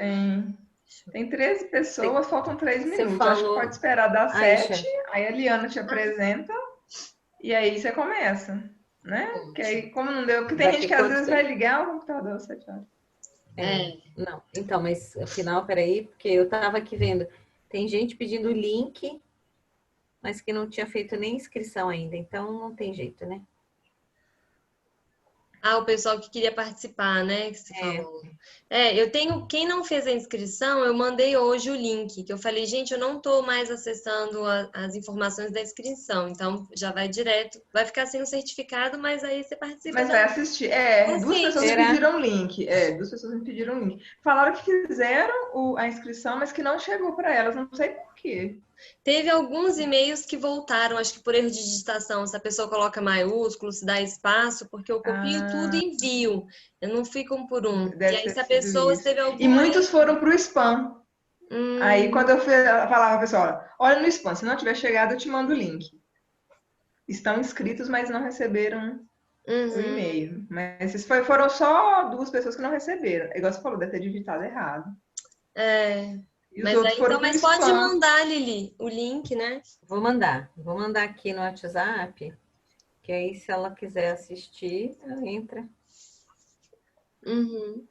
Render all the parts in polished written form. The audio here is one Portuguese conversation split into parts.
Tem. Tem 13 pessoas, faltam 3 Você minutos. Acho que falou, pode esperar dar Aisha, 7, aí a Liana te apresenta e aí você começa, né? Que aí, Ótimo. como não deu, porque tem gente daqui que às quanto vezes vai tempo? ligar o computador às 7 horas. Não, então, mas afinal, peraí, porque eu tava aqui vendo, tem gente pedindo link, mas que não tinha feito nem inscrição ainda, então não tem jeito, né? Ah, o pessoal que queria participar, né? Que você falou. Eu tenho. Quem não fez a inscrição, eu mandei hoje o link, que eu falei, gente, eu não estou mais acessando as informações da inscrição, então já vai direto. Vai ficar sem o certificado, mas aí você participa Mas vai assistir. Duas pessoas me Será? pediram link. Duas pessoas me pediram link. Falaram que fizeram a inscrição, mas que não chegou para elas. Não sei por quê. Teve alguns e-mails que voltaram, acho que por erro de digitação, se a pessoa coloca maiúsculo, se dá espaço, porque eu copio tudo e envio. Eu não fico um por um. E Deve aí, ter se a sido pessoa isso. teve E algum muitos erro. foram para o spam. Aí, quando eu falava, pessoal, olha no spam. Se não tiver chegado, eu te mando o link. Estão inscritos, mas não receberam o e-mail. Mas foram só duas pessoas que não receberam. Igual você falou, deve ter digitado errado. E os Mas outros aí, foram então, pro mas pode spam. mandar, Lili, o link, né? Vou mandar aqui no WhatsApp, que aí se ela quiser assistir, ela entra. Uhum.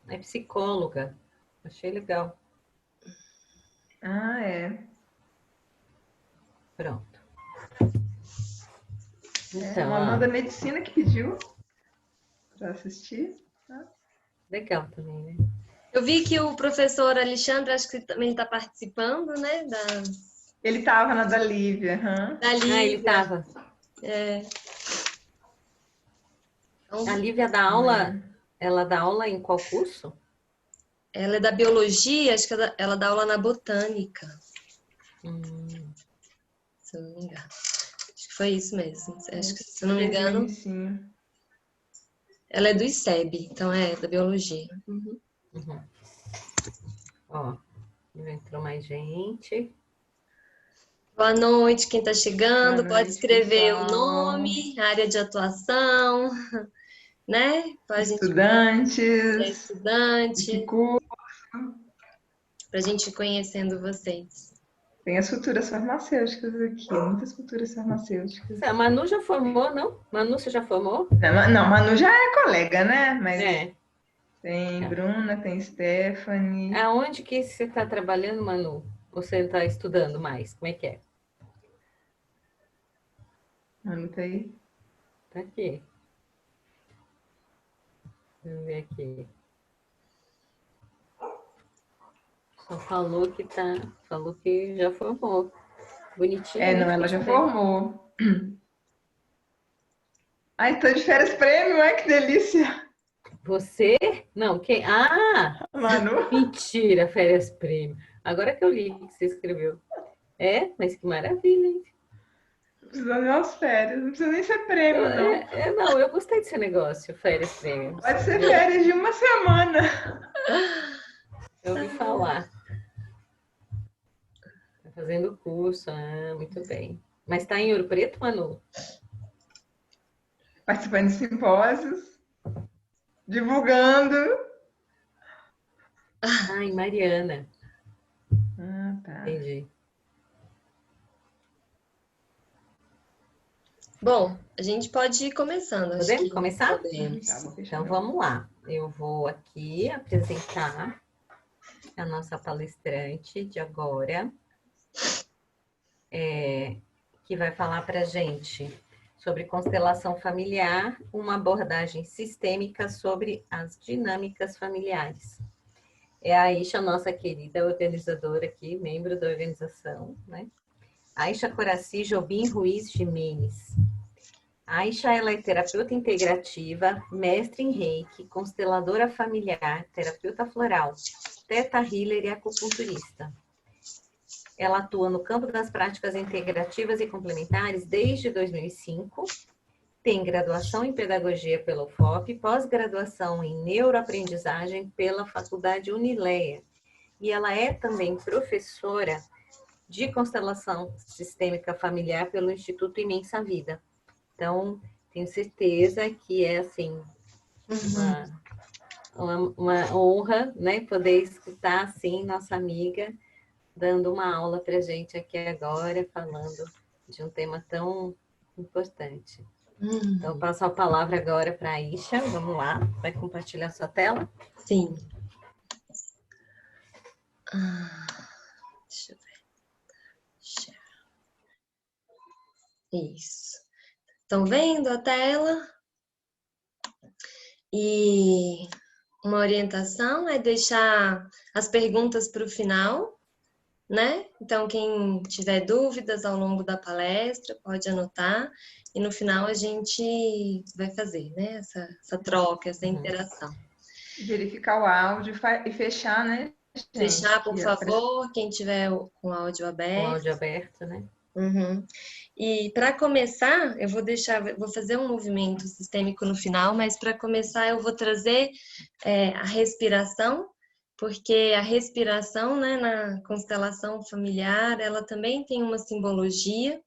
É psicóloga, achei legal. Ah, é. Pronto. Uma aluna da medicina que pediu para assistir. Legal também, né? Eu vi que o professor Alexandre, acho que também está participando, né? Ele tava na da Lívia. Da Ele Lívia. tava. Então, A Lívia dá aula, ela dá aula em qual curso? ela é da biologia, acho que ela dá aula na botânica. Se eu não me engano. Acho que foi isso mesmo. Acho que, se eu não me engano, ela é do ICEB, então é da biologia. Ó, entrou mais gente. Boa noite, quem está chegando, Boa pode noite, escrever o pessoal. nome, área de atuação, né? Pra Estudantes. Estudante, Curso. pra gente ir conhecendo vocês. Tem as futuras farmacêuticas aqui, muitas futuras farmacêuticas. A Manu já formou, não? Manu, você já formou? Não, Manu já é colega, né? Mas tem É. Bruna, tem Stephanie. Aonde que você está trabalhando, Manu? Ou você está estudando mais? Como é que é? Manu tá aí? Tá aqui. Vamos ver aqui. Só falou que falou que já formou. Bonitinho, né? Não, ela já formou. Ai, tô de férias prêmio, que delícia. Você? Não, quem? Ah! Manu? Mentira, férias prêmio. Agora que eu li que você escreveu. Mas que maravilha, hein? Precisando de umas férias, não precisa nem ser prêmio, não. Não, eu gostei desse negócio, férias prêmio. Pode ser férias de uma semana. Eu ouvi falar. Tá fazendo curso, muito bem. Mas tá em Ouro Preto, Manu? Participando de simpósios, divulgando. Em Mariana. Tá. Entendi. Bom, a gente pode ir começando. Podemos começar? Podemos. Então vamos lá. Eu vou aqui apresentar a nossa palestrante de agora, que vai falar para a gente sobre constelação familiar, uma abordagem sistêmica sobre as dinâmicas familiares. É a Aisha, nossa querida organizadora aqui, membro da organização, né? Aisha Coraci Jobim Ruiz Jimenez. Aisha, ela é terapeuta integrativa, mestre em Reiki, consteladora familiar, terapeuta floral, teta healer e acupunturista. Ela atua no campo das práticas integrativas e complementares desde 2005, tem graduação em pedagogia pela UFOP, pós-graduação em neuroaprendizagem pela Faculdade Unileia. E ela é também professora de constelação sistêmica familiar pelo Instituto Imensa Vida. Então, tenho certeza que é, assim, uma honra, né, poder escutar, assim, nossa amiga dando uma aula para a gente aqui agora, falando de um tema tão importante. Então, eu passo a palavra agora para a Isha. Vamos lá, vai compartilhar sua tela? Sim. Deixa eu ver. Isso. Estão vendo a tela? E uma orientação é deixar as perguntas para o final, né? Então, quem tiver dúvidas ao longo da palestra, pode anotar. E no final a gente vai fazer, né? Essa troca, essa interação. Verificar o áudio e fechar, né, gente? Fechar, por favor, quem tiver com o áudio aberto. Com o áudio aberto, né? Uhum. E para começar, eu vou fazer um movimento sistêmico no final, mas para começar eu vou trazer a respiração, porque a respiração, né, na constelação familiar, ela também tem uma simbologia.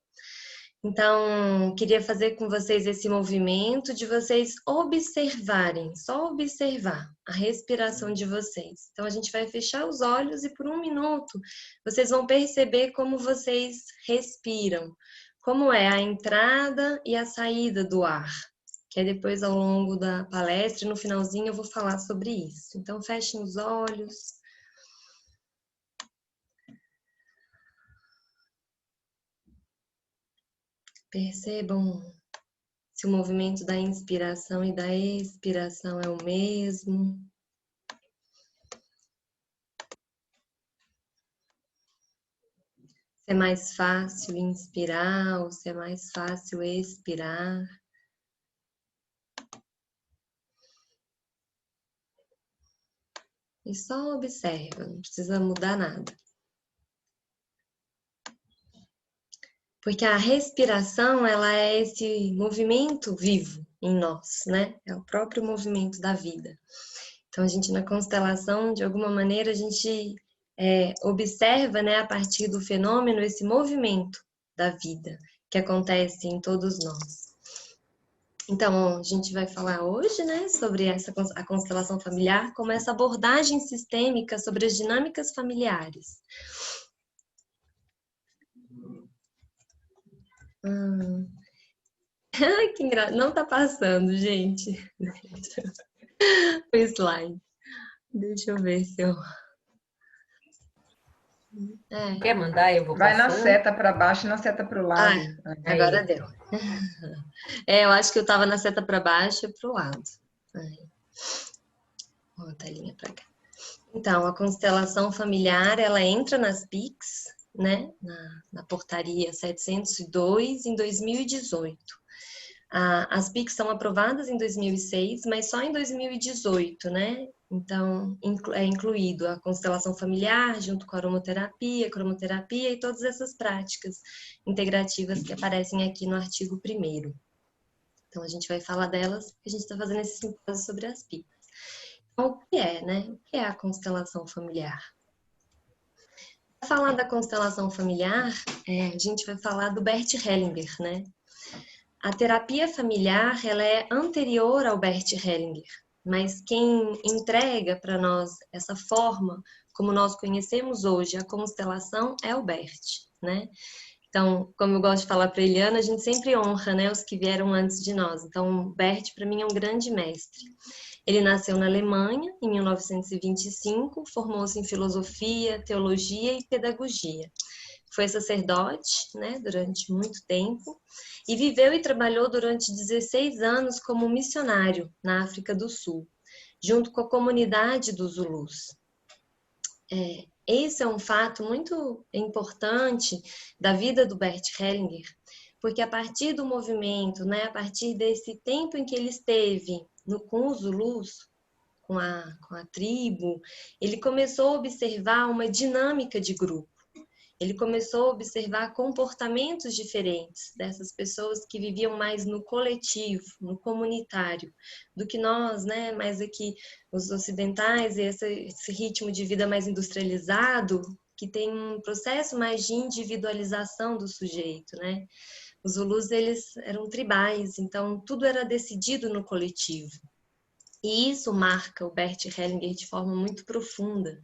Então, queria fazer com vocês esse movimento de vocês observarem, só observar a respiração de vocês. Então, a gente vai fechar os olhos e por 1 minuto vocês vão perceber como vocês respiram, como é a entrada e a saída do ar, que é depois ao longo da palestra, no finalzinho eu vou falar sobre isso. Então, fechem os olhos. Percebam se o movimento da inspiração e da expiração é o mesmo. Se é mais fácil inspirar ou se é mais fácil expirar. E só observa, não precisa mudar nada. Porque a respiração, ela é esse movimento vivo em nós, né? É o próprio movimento da vida. Então, a gente na constelação, de alguma maneira, a gente observa, né, a partir do fenômeno, esse movimento da vida que acontece em todos nós. Então, a gente vai falar hoje, né, sobre a constelação familiar, como essa abordagem sistêmica sobre as dinâmicas familiares. Que engraçado. Não tá passando, gente. O slide. Deixa eu ver se eu... Quer mandar? Eu vou Vai passando. na seta para baixo e na seta para o lado. Agora deu. Eu acho que eu tava na seta para baixo e para o lado. Vou botar a linha para cá. Então, a constelação familiar, ela entra nas PICs, né? Na portaria 702 em 2018. As PICs são aprovadas em 2006, mas só em 2018, né? Então, é incluído a constelação familiar, junto com a cromoterapia e todas essas práticas integrativas que aparecem aqui no artigo 1º. Então, a gente vai falar delas, porque a gente está fazendo esse simpósio sobre as PICs. Então, o que é, né? O que é a constelação familiar? Para falar da constelação familiar, a gente vai falar do Bert Hellinger, né? A terapia familiar, ela é anterior ao Bert Hellinger, mas quem entrega para nós essa forma, como nós conhecemos hoje, a constelação, é o Bert, né? Então, como eu gosto de falar para a Eliana, a gente sempre honra, né, os que vieram antes de nós. Então, o Bert, para mim, é um grande mestre. Ele nasceu na Alemanha, em 1925, formou-se em filosofia, teologia e pedagogia. Foi sacerdote, né, durante muito tempo, e viveu e trabalhou durante 16 anos como missionário na África do Sul, junto com a comunidade dos Zulus. Esse é um fato muito importante da vida do Bert Hellinger, porque a partir do movimento, né, a partir desse tempo em que ele esteve com os Zulus, com a tribo, ele começou a observar uma dinâmica de grupo. Ele começou a observar comportamentos diferentes dessas pessoas que viviam mais no coletivo, no comunitário, do que nós, né, mais aqui os ocidentais, e esse ritmo de vida mais industrializado, que tem um processo mais de individualização do sujeito, né? Os Zulus, eles eram tribais, então tudo era decidido no coletivo. E isso marca o Bert Hellinger de forma muito profunda.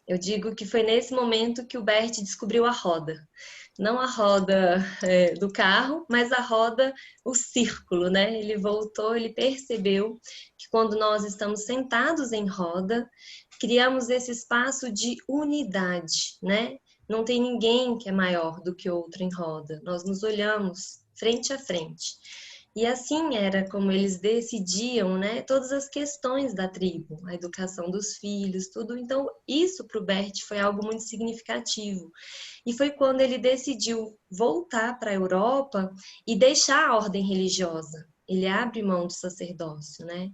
Eu digo que foi nesse momento que o Bert descobriu a roda. Não a roda do carro, mas a roda, o círculo, né? Ele voltou, ele percebeu que quando nós estamos sentados em roda, criamos esse espaço de unidade, né? Não tem ninguém que é maior do que outro em roda. Nós nos olhamos frente a frente. E assim era como eles decidiam, né, todas as questões da tribo, a educação dos filhos, tudo. Então, isso para o Bert foi algo muito significativo. E foi quando ele decidiu voltar para a Europa e deixar a ordem religiosa. Ele abre mão do sacerdócio, né?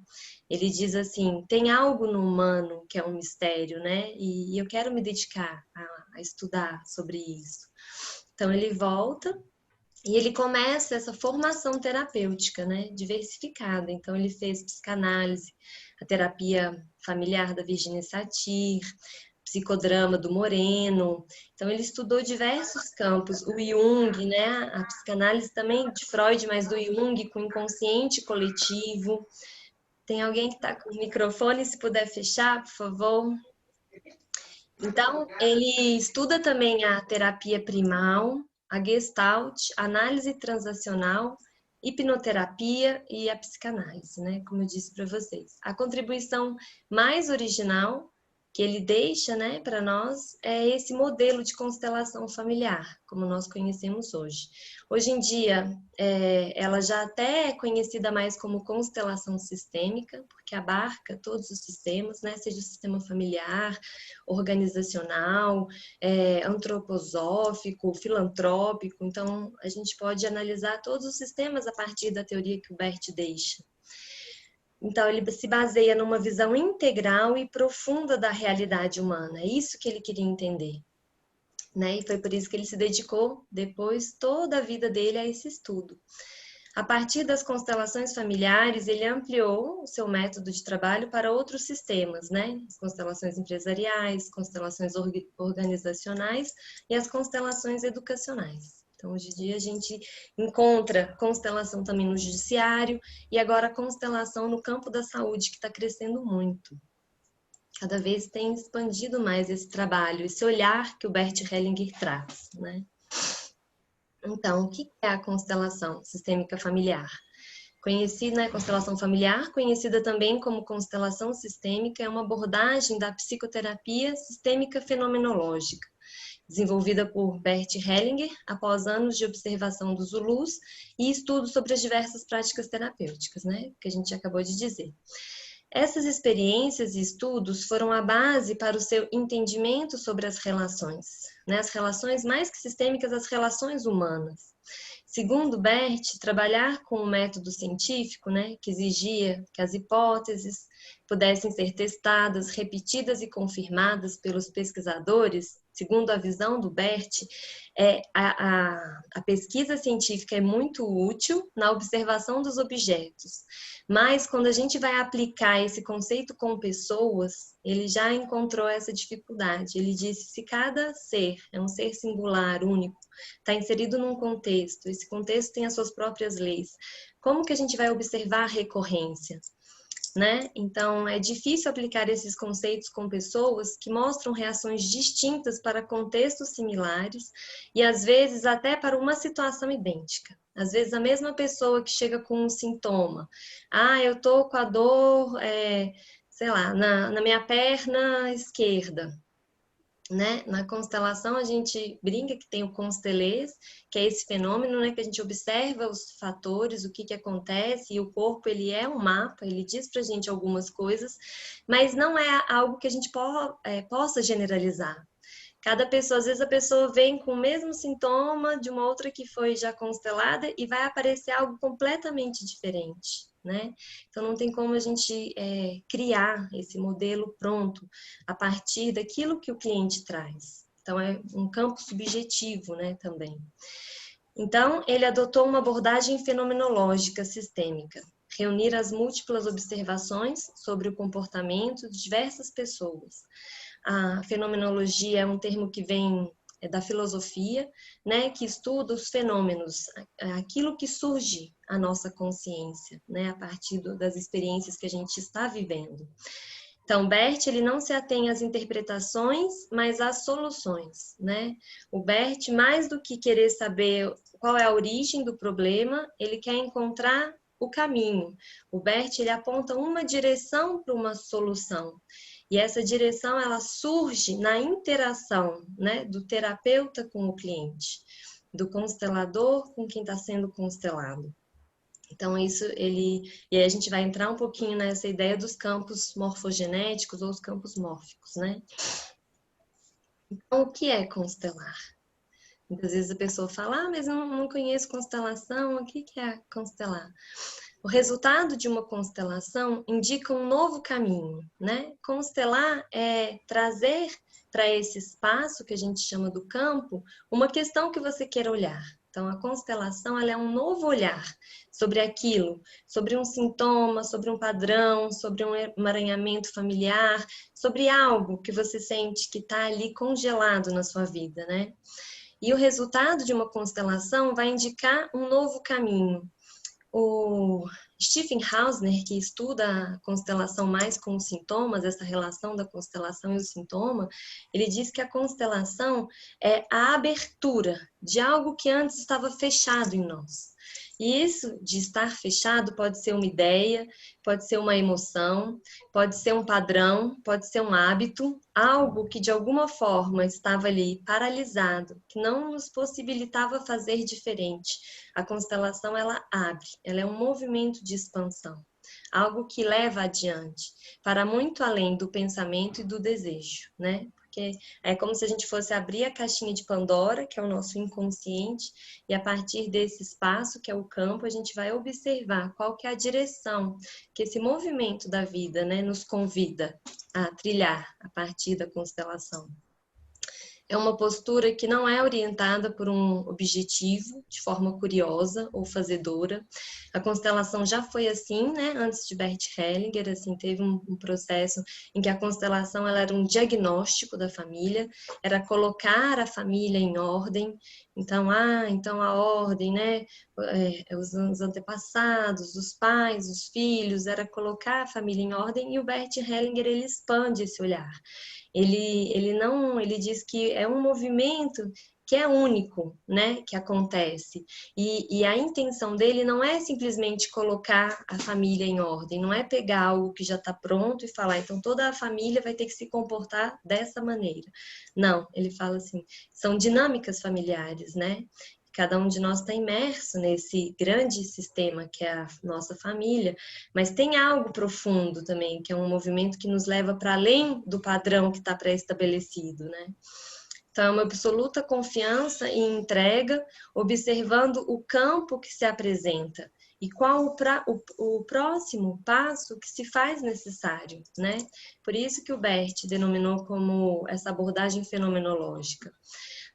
Ele diz assim, tem algo no humano que é um mistério, né? E eu quero me dedicar a estudar sobre isso. Então, ele volta. E ele começa essa formação terapêutica, né, diversificada. Então, ele fez psicanálise, a terapia familiar da Virginia Satir, psicodrama do Moreno. Então, ele estudou diversos campos. O Jung, né, a psicanálise também de Freud, mas do Jung, com inconsciente coletivo. Tem alguém que está com o microfone, se puder fechar, por favor. Então, ele estuda também a terapia primal, a Gestalt, análise transacional, hipnoterapia e a psicanálise, né? Como eu disse para vocês. A contribuição mais original que ele deixa, né, para nós é esse modelo de constelação familiar, como nós conhecemos hoje. Hoje em dia, ela já até é conhecida mais como constelação sistêmica, porque abarca todos os sistemas, né, seja o sistema familiar, organizacional, antroposófico, filantrópico. Então, a gente pode analisar todos os sistemas a partir da teoria que o Bert deixa. Então, ele se baseia numa visão integral e profunda da realidade humana. É isso que ele queria entender, né? E foi por isso que ele se dedicou, depois, toda a vida dele a esse estudo. A partir das constelações familiares, ele ampliou o seu método de trabalho para outros sistemas, né? As constelações empresariais, constelações organizacionais e as constelações educacionais. Então, hoje em dia, a gente encontra constelação também no judiciário e agora a constelação no campo da saúde, que está crescendo muito. Cada vez tem expandido mais esse trabalho, esse olhar que o Bert Hellinger traz, né? Então, o que é a constelação sistêmica familiar? Conhecida, né, constelação familiar, conhecida também como constelação sistêmica, é uma abordagem da psicoterapia sistêmica fenomenológica, desenvolvida por Bert Hellinger após anos de observação dos Zulus e estudo sobre as diversas práticas terapêuticas, né, que a gente acabou de dizer. Essas experiências e estudos foram a base para o seu entendimento sobre as relações, né? As relações mais que sistêmicas, as relações humanas. Segundo Bert, trabalhar com o método científico, né, que exigia que as hipóteses pudessem ser testadas, repetidas e confirmadas pelos pesquisadores, segundo a visão do Bert, a pesquisa científica é muito útil na observação dos objetos, mas quando a gente vai aplicar esse conceito com pessoas, ele já encontrou essa dificuldade. Ele disse, se cada ser é um ser singular, único, está inserido num contexto, esse contexto tem as suas próprias leis, como que a gente vai observar a recorrência? Né? Então, é difícil aplicar esses conceitos com pessoas que mostram reações distintas para contextos similares e, às vezes, até para uma situação idêntica. Às vezes, a mesma pessoa que chega com um sintoma. Eu tô com a dor, sei lá, na minha perna esquerda. Né? Na constelação a gente brinca que tem o constelês, que é esse fenômeno, né, que a gente observa os fatores, o que acontece, e o corpo ele é um mapa, ele diz pra gente algumas coisas, mas não é algo que a gente possa generalizar. Cada pessoa, às vezes a pessoa vem com o mesmo sintoma de uma outra que foi já constelada e vai aparecer algo completamente diferente, né? Então não tem como a gente criar esse modelo pronto a partir daquilo que o cliente traz. Então é um campo subjetivo, né, também. Então ele adotou uma abordagem fenomenológica sistêmica, reunir as múltiplas observações sobre o comportamento de diversas pessoas. A fenomenologia é um termo que vem da filosofia, né, que estuda os fenômenos, aquilo que surge à nossa consciência, né, a partir das experiências que a gente está vivendo. Então, Bert, ele não se atém às interpretações, mas às soluções, né? O Bert, mais do que querer saber qual é a origem do problema, ele quer encontrar o caminho. O Bert, ele aponta uma direção para uma solução. E essa direção, ela surge na interação, né, do terapeuta com o cliente, do constelador com quem está sendo constelado. Então, e aí a gente vai entrar um pouquinho nessa ideia dos campos morfogenéticos ou os campos mórficos, né? Então, o que é constelar? Muitas vezes a pessoa fala, mas eu não conheço constelação, o que é constelar? O resultado de uma constelação indica um novo caminho, né? Constelar é trazer para esse espaço que a gente chama do campo uma questão que você queira olhar. Então, a constelação, ela é um novo olhar sobre aquilo, sobre um sintoma, sobre um padrão, sobre um emaranhamento familiar, sobre algo que você sente que está ali congelado na sua vida, né? E o resultado de uma constelação vai indicar um novo caminho. O Stephen Hausner, que estuda a constelação mais com os sintomas, essa relação da constelação e o sintoma, ele diz que a constelação é a abertura de algo que antes estava fechado em nós. E isso de estar fechado pode ser uma ideia, pode ser uma emoção, pode ser um padrão, pode ser um hábito, algo que de alguma forma estava ali paralisado, que não nos possibilitava fazer diferente. A constelação, ela abre, ela é um movimento de expansão, algo que leva adiante, para muito além do pensamento e do desejo, né? Porque é como se a gente fosse abrir a caixinha de Pandora, que é o nosso inconsciente, e a partir desse espaço, que é o campo, a gente vai observar qual que é a direção que esse movimento da vida, né, nos convida a trilhar a partir da constelação. É uma postura que não é orientada por um objetivo, de forma curiosa ou fazedora. A constelação já foi assim, né? Antes de Bert Hellinger, assim, teve um processo em que a constelação ela era um diagnóstico da família, era colocar a família em ordem. Então a ordem, né? Os antepassados, os pais, os filhos, era colocar a família em ordem, e o Bert Hellinger, ele expande esse olhar. Ele diz que é um movimento que é único, né, que acontece. E a intenção dele não é simplesmente colocar a família em ordem, não é pegar algo que já está pronto e falar, então toda a família vai ter que se comportar dessa maneira. Não, ele fala assim, são dinâmicas familiares, né? Cada um de nós está imerso nesse grande sistema que é a nossa família, mas tem algo profundo também, que é um movimento que nos leva para além do padrão que está pré-estabelecido, né? Então, é uma absoluta confiança e entrega, observando o campo que se apresenta e qual o próximo passo que se faz necessário, né? Por isso que o Bert denominou como essa abordagem fenomenológica.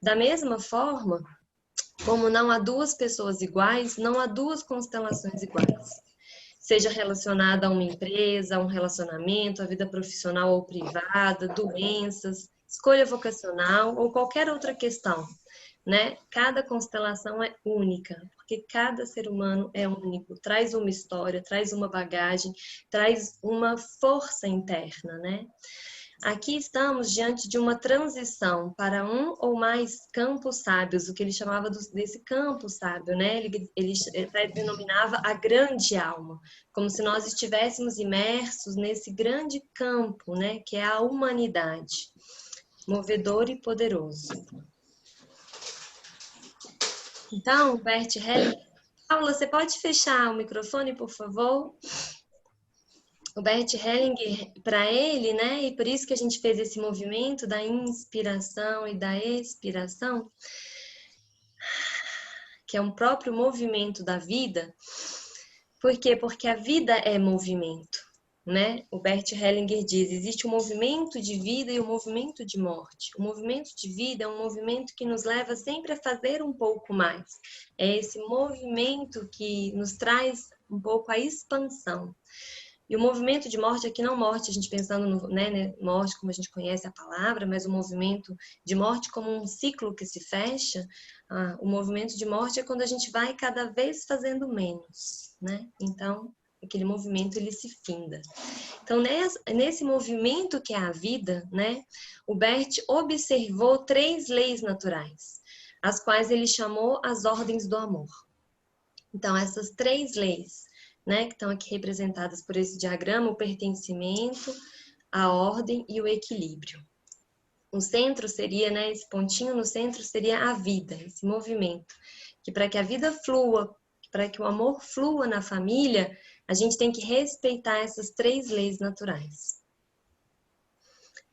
Da mesma forma, como não há duas pessoas iguais, não há duas constelações iguais. Seja relacionada a uma empresa, a um relacionamento, a vida profissional ou privada, doenças, escolha vocacional ou qualquer outra questão, né? Cada constelação é única, porque cada ser humano é único, traz uma história, traz uma bagagem, traz uma força interna, né? Aqui estamos diante de uma transição para um ou mais campos sábios, o que ele chamava desse campo sábio, né? Ele denominava a grande alma, como se nós estivéssemos imersos nesse grande campo, né? Que é a humanidade, movedor e poderoso. Então, Bert Hellinger, Paula, você pode fechar o microfone, por favor? O Bert Hellinger, para ele, né, e por isso que a gente fez esse movimento da inspiração e da expiração, que é um próprio movimento da vida. Por quê? Porque a vida é movimento, né? O Bert Hellinger diz, existe um movimento de vida e um movimento de morte. O movimento de vida é um movimento que nos leva sempre a fazer um pouco mais. É esse movimento que nos traz um pouco a expansão. E o movimento de morte, aqui não morte, a gente pensando no, né, morte como a gente conhece a palavra, mas o movimento de morte como um ciclo que se fecha, o movimento de morte é quando a gente vai cada vez fazendo menos, né? Então, aquele movimento ele se finda. Então, nesse movimento que é a vida, né, o Bert observou 3 leis naturais, as quais ele chamou as ordens do amor. Então, essas 3 leis, né, que estão aqui representadas por esse diagrama, o pertencimento, a ordem e o equilíbrio. O centro seria, né, esse pontinho no centro seria a vida, esse movimento, que para que a vida flua, para que o amor flua na família, a gente tem que respeitar essas 3 leis naturais.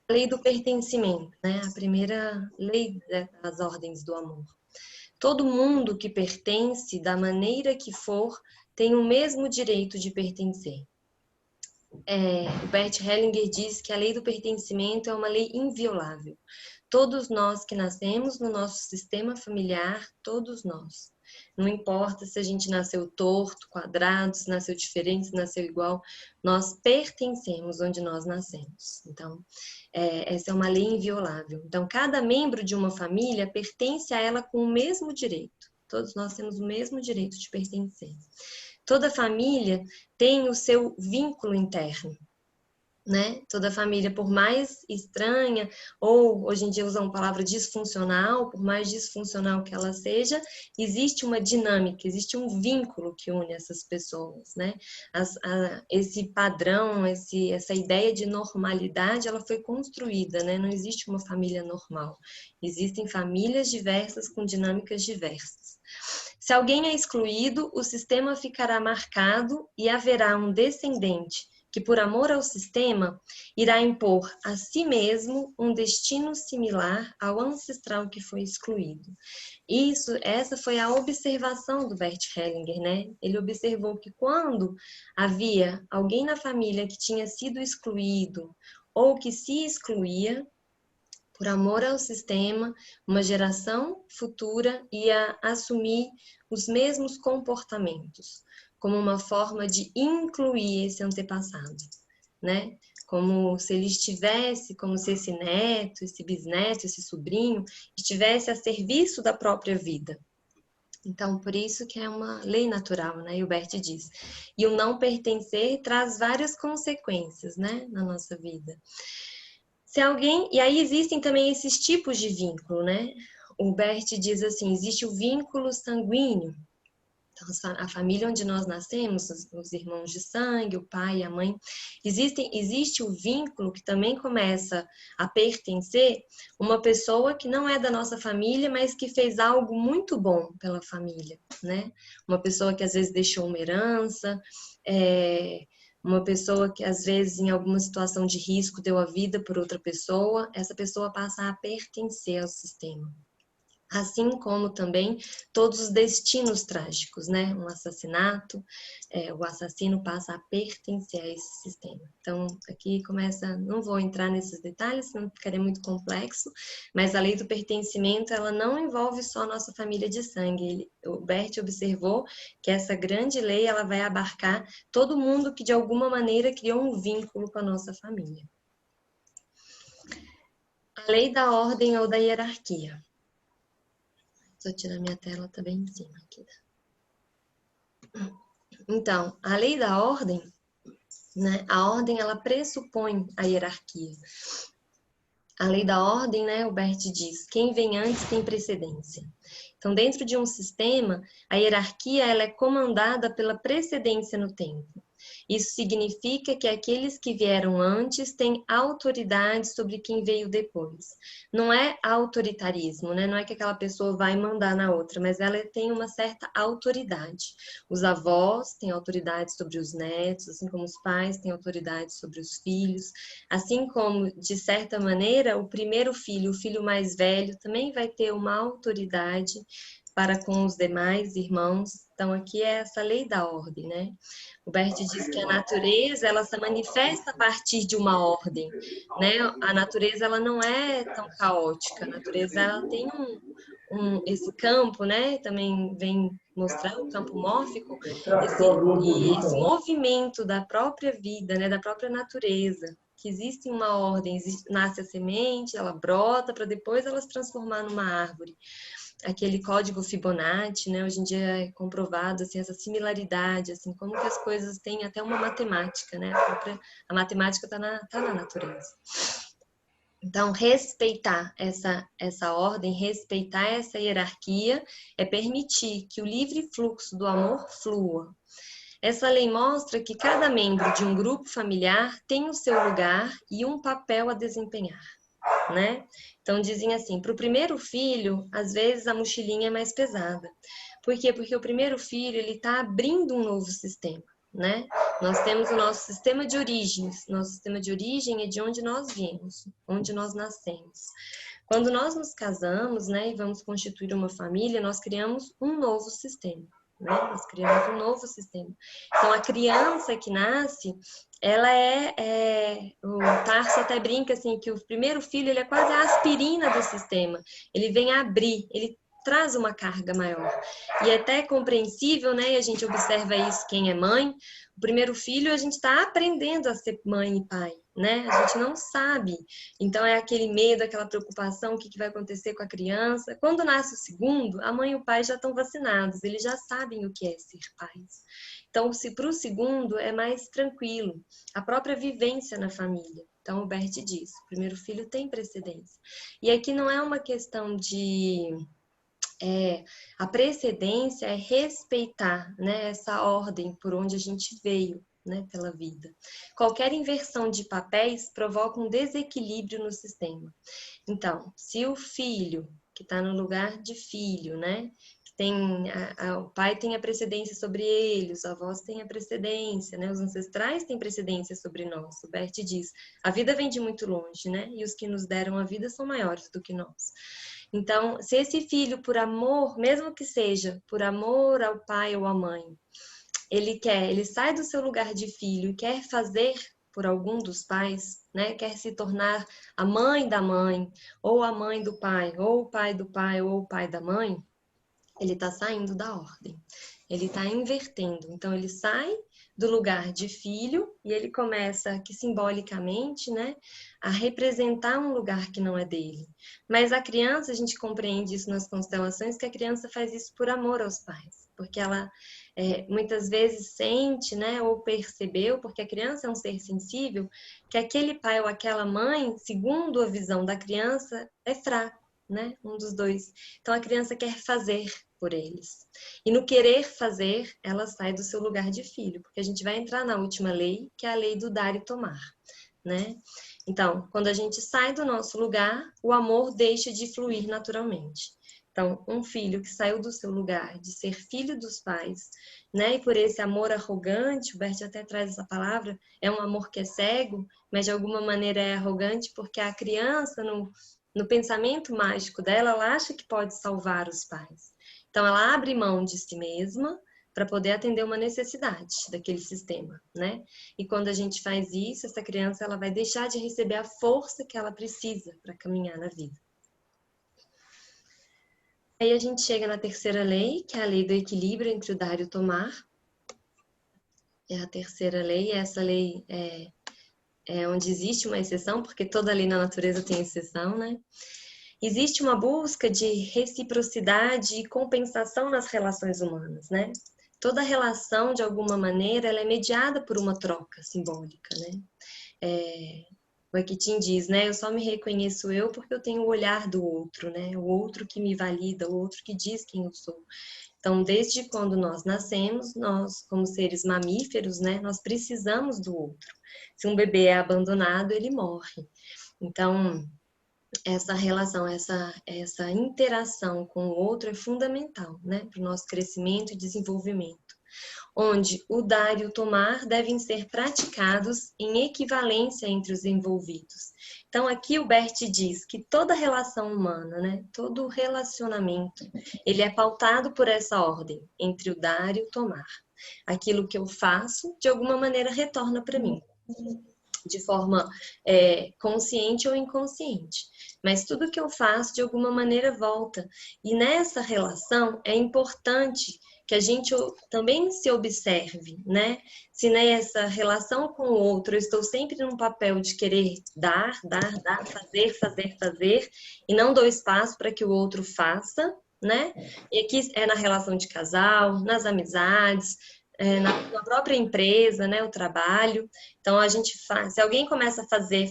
A lei do pertencimento, né, a primeira lei das ordens do amor. Todo mundo que pertence, da maneira que for, tem o mesmo direito de pertencer. O Bert Hellinger diz que a lei do pertencimento é uma lei inviolável. Todos nós que nascemos no nosso sistema familiar, todos nós. Não importa se a gente nasceu torto, quadrado, se nasceu diferente, se nasceu igual, nós pertencemos onde nós nascemos. Então, essa é uma lei inviolável. Então, cada membro de uma família pertence a ela com o mesmo direito. Todos nós temos o mesmo direito de pertencer. Toda família tem o seu vínculo interno, né? Toda família, por mais estranha, ou hoje em dia usam a palavra disfuncional, por mais disfuncional que ela seja, existe uma dinâmica, existe um vínculo que une essas pessoas, né? Esse padrão, essa ideia de normalidade, ela foi construída, né? Não existe uma família normal. Existem famílias diversas com dinâmicas diversas. Se alguém é excluído, o sistema ficará marcado e haverá um descendente que, por amor ao sistema, irá impor a si mesmo um destino similar ao ancestral que foi excluído. Essa foi a observação do Bert Hellinger, né? Ele observou que quando havia alguém na família que tinha sido excluído ou que se excluía, por amor ao sistema, uma geração futura ia assumir os mesmos comportamentos, como uma forma de incluir esse antepassado, né? Como se ele estivesse, como se esse neto, esse bisneto, esse sobrinho, estivesse a serviço da própria vida. Então, por isso que é uma lei natural, né? E o Bert diz. E o não pertencer traz várias consequências, né, na nossa vida. Se alguém, e aí existem também esses tipos de vínculo, né? O Bert diz assim, existe o vínculo sanguíneo. Então, a família onde nós nascemos, os irmãos de sangue, o pai e a mãe, existe o vínculo que também começa a pertencer uma pessoa que não é da nossa família, mas que fez algo muito bom pela família, né? Uma pessoa que às vezes deixou uma herança, uma pessoa que, às vezes, em alguma situação de risco, deu a vida por outra pessoa, essa pessoa passa a pertencer ao sistema. Assim como também todos os destinos trágicos, né? Um assassinato, o assassino passa a pertencer a esse sistema. Então, aqui começa, não vou entrar nesses detalhes, senão ficaria muito complexo, mas a lei do pertencimento, ela não envolve só a nossa família de sangue. O Bert observou que essa grande lei, ela vai abarcar todo mundo que de alguma maneira criou um vínculo com a nossa família. A lei da ordem ou da hierarquia. Vou tirar minha tela, tá bem em cima aqui. Então, a lei da ordem, né? A ordem, ela pressupõe a hierarquia. A lei da ordem, né? O Bert diz, quem vem antes tem precedência. Então, dentro de um sistema, a hierarquia, ela é comandada pela precedência no tempo. Isso significa que aqueles que vieram antes têm autoridade sobre quem veio depois. Não é autoritarismo, né? Não é que aquela pessoa vai mandar na outra, mas ela tem uma certa autoridade. Os avós têm autoridade sobre os netos, assim como os pais têm autoridade sobre os filhos. Assim como, de certa maneira, o primeiro filho, o filho mais velho, também vai ter uma autoridade para com os demais irmãos. Então, aqui é essa lei da ordem, né? O Bert diz que a natureza, ela se manifesta a partir de uma ordem, né? A natureza, ela não é tão caótica. A natureza, ela tem esse campo, né? Também vem mostrar o campo mórfico, esse movimento da própria vida, né? Da própria natureza, que existe uma ordem, nasce a semente, ela brota para depois ela se transformar numa árvore. Aquele código Fibonacci, né? Hoje em dia é comprovado assim, essa similaridade, assim, como que as coisas têm até uma matemática, né? A matemática está na natureza. Então, respeitar essa ordem, respeitar essa hierarquia, é permitir que o livre fluxo do amor flua. Essa lei mostra que cada membro de um grupo familiar tem o seu lugar e um papel a desempenhar, né? Então, dizem assim, para o primeiro filho, às vezes a mochilinha é mais pesada. Por quê? Porque o primeiro filho, ele está abrindo um novo sistema, né? Nós temos o nosso sistema de origens. Nosso sistema de origem é de onde nós viemos, onde nós nascemos. Quando nós nos casamos, né, e vamos constituir uma família, nós criamos um novo sistema, né? Nós criamos um novo sistema. Então, a criança que nasce, ela o Tarso até brinca assim, que o primeiro filho, ele é quase a aspirina do sistema. Ele vem abrir, ele traz uma carga maior. E é até compreensível, né? E a gente observa isso, quem é mãe. O primeiro filho, a gente está aprendendo a ser mãe e pai, né? A gente não sabe. Então, é aquele medo, aquela preocupação, o que vai acontecer com a criança. Quando nasce o segundo, a mãe e o pai já estão vacinados, eles já sabem o que é ser pais. Então, se para o segundo é mais tranquilo, a própria vivência na família. Então, o Bert diz, o primeiro filho tem precedência. E aqui não é uma questão de... a precedência é respeitar, né, essa ordem por onde a gente veio, né, pela vida. Qualquer inversão de papéis provoca um desequilíbrio no sistema. Então, se o filho, que está no lugar de filho, né, o pai tem a precedência sobre ele, os avós têm a precedência, né, os ancestrais têm precedência sobre nós. O Bert diz, a vida vem de muito longe, né, e os que nos deram a vida são maiores do que nós. Então, se esse filho, por amor, mesmo que seja por amor ao pai ou à mãe, ele sai do seu lugar de filho e quer fazer por algum dos pais, né? Quer se tornar a mãe da mãe, ou a mãe do pai, ou o pai do pai, ou o pai da mãe, ele está saindo da ordem. Ele está invertendo. Então, ele sai do lugar de filho e ele começa, que simbolicamente, né, a representar um lugar que não é dele. Mas a criança, a gente compreende isso nas constelações, que a criança faz isso por amor aos pais. Porque ela muitas vezes sente, né, ou percebeu, porque a criança é um ser sensível, que aquele pai ou aquela mãe, segundo a visão da criança, é fraco, né, um dos dois. Então, a criança quer fazer por eles. E no querer fazer, ela sai do seu lugar de filho, porque a gente vai entrar na última lei, que é a lei do dar e tomar, né? Então, quando a gente sai do nosso lugar, o amor deixa de fluir naturalmente. Então, um filho que saiu do seu lugar de ser filho dos pais, né? E por esse amor arrogante, o Bert até traz essa palavra, é um amor que é cego, mas de alguma maneira é arrogante porque a criança, no pensamento mágico dela, ela acha que pode salvar os pais. Então, ela abre mão de si mesma para poder atender uma necessidade daquele sistema, né? E quando a gente faz isso, essa criança ela vai deixar de receber a força que ela precisa para caminhar na vida. Aí a gente chega na terceira lei, que é a lei do equilíbrio entre o dar e o tomar. É a terceira lei, essa lei é onde existe uma exceção, porque toda lei na natureza tem exceção, né? Existe uma busca de reciprocidade e compensação nas relações humanas, né? Toda relação, de alguma maneira, ela é mediada por uma troca simbólica, né? O Akitin diz, né? Eu só me reconheço eu porque eu tenho o olhar do outro, né? O outro que me valida, o outro que diz quem eu sou. Então, desde quando nós nascemos, nós, como seres mamíferos, né? Nós precisamos do outro. Se um bebê é abandonado, ele morre. Então, essa relação, essa interação com o outro é fundamental, né, para o nosso crescimento e desenvolvimento, onde o dar e o tomar devem ser praticados em equivalência entre os envolvidos. Então, aqui o Bert diz que toda relação humana, né, todo relacionamento, ele é pautado por essa ordem, entre o dar e o tomar. Aquilo que eu faço, de alguma maneira, retorna para mim, de forma consciente ou inconsciente. mas tudo que eu faço de alguma maneira volta. E nessa relação é importante que a gente também se observe, né? Se nessa relação com o outro eu estou sempre num papel de querer dar, fazer, e não dou espaço para que o outro faça, né? E aqui é na relação de casal, nas amizades, na própria empresa, né? O trabalho. Então a gente faz, se alguém começa a fazer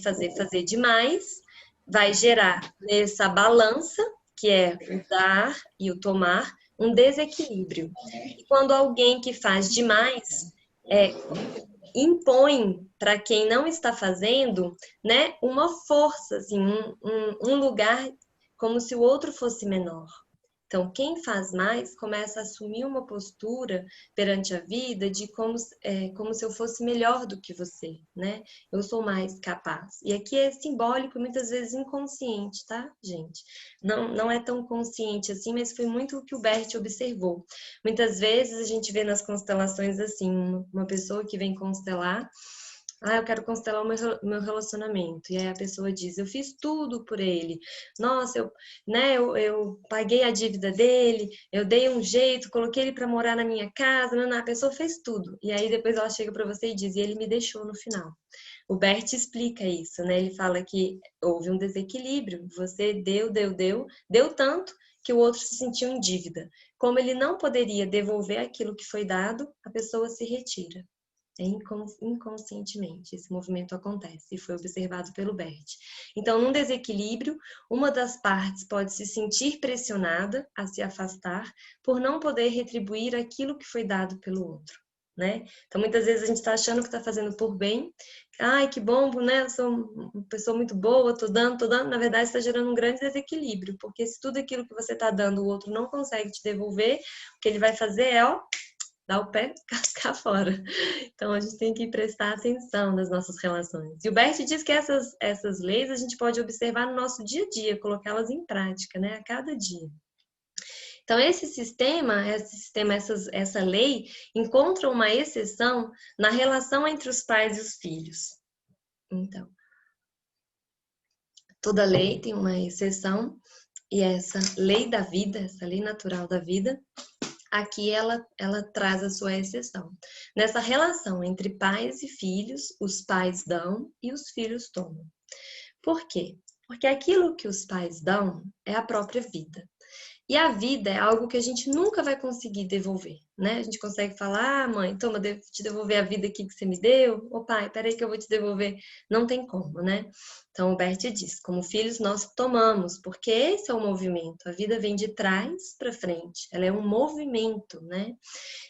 demais, vai gerar nessa balança, que é o dar e o tomar, um desequilíbrio. E quando alguém que faz demais impõe para quem não está fazendo, né, uma força, assim, um lugar como se o outro fosse menor. Então, quem faz mais começa a assumir uma postura perante a vida de como se eu fosse melhor do que você, né? Eu sou mais capaz. E aqui é simbólico, muitas vezes inconsciente, tá, gente? Não é tão consciente assim, mas foi muito o que o Bert observou. Muitas vezes a gente vê nas constelações assim, uma pessoa que vem constelar, eu quero constelar o meu relacionamento. E aí a pessoa diz, eu fiz tudo por ele. Nossa, eu paguei a dívida dele, eu dei um jeito, coloquei ele para morar na minha casa. A pessoa fez tudo. E aí depois ela chega para você e diz, e ele me deixou no final. O Bert explica isso, né? Ele fala que houve um desequilíbrio. Você deu tanto que o outro se sentiu em dívida. Como ele não poderia devolver aquilo que foi dado, a pessoa se retira. Inconscientemente esse movimento acontece e foi observado pelo Bert. Então, num desequilíbrio, uma das partes pode se sentir pressionada a se afastar por não poder retribuir aquilo que foi dado pelo outro, né? Então, muitas vezes a gente está achando que está fazendo por bem. Ai, que bom, né? Eu sou uma pessoa muito boa, tô dando. Na verdade, está gerando um grande desequilíbrio, porque se tudo aquilo que você está dando o outro não consegue te devolver, o que ele vai fazer é, dar o pé e cascar fora. Então, a gente tem que prestar atenção nas nossas relações. E o Bert diz que essas leis a gente pode observar no nosso dia a dia, colocá-las em prática, né? A cada dia. Então, essa lei encontra uma exceção na relação entre os pais e os filhos. Então, toda lei tem uma exceção, e essa lei da vida, essa lei natural da vida, aqui ela traz a sua exceção. Nessa relação entre pais e filhos, os pais dão e os filhos tomam. Por quê? Porque aquilo que os pais dão é a própria vida. E a vida é algo que a gente nunca vai conseguir devolver, né? A gente consegue falar, mãe, toma, devo te devolver a vida aqui que você me deu. Ô pai, peraí que eu vou te devolver. Não tem como, né? Então o Bert diz, como filhos nós tomamos, porque esse é o movimento. A vida vem de trás para frente, ela é um movimento, né?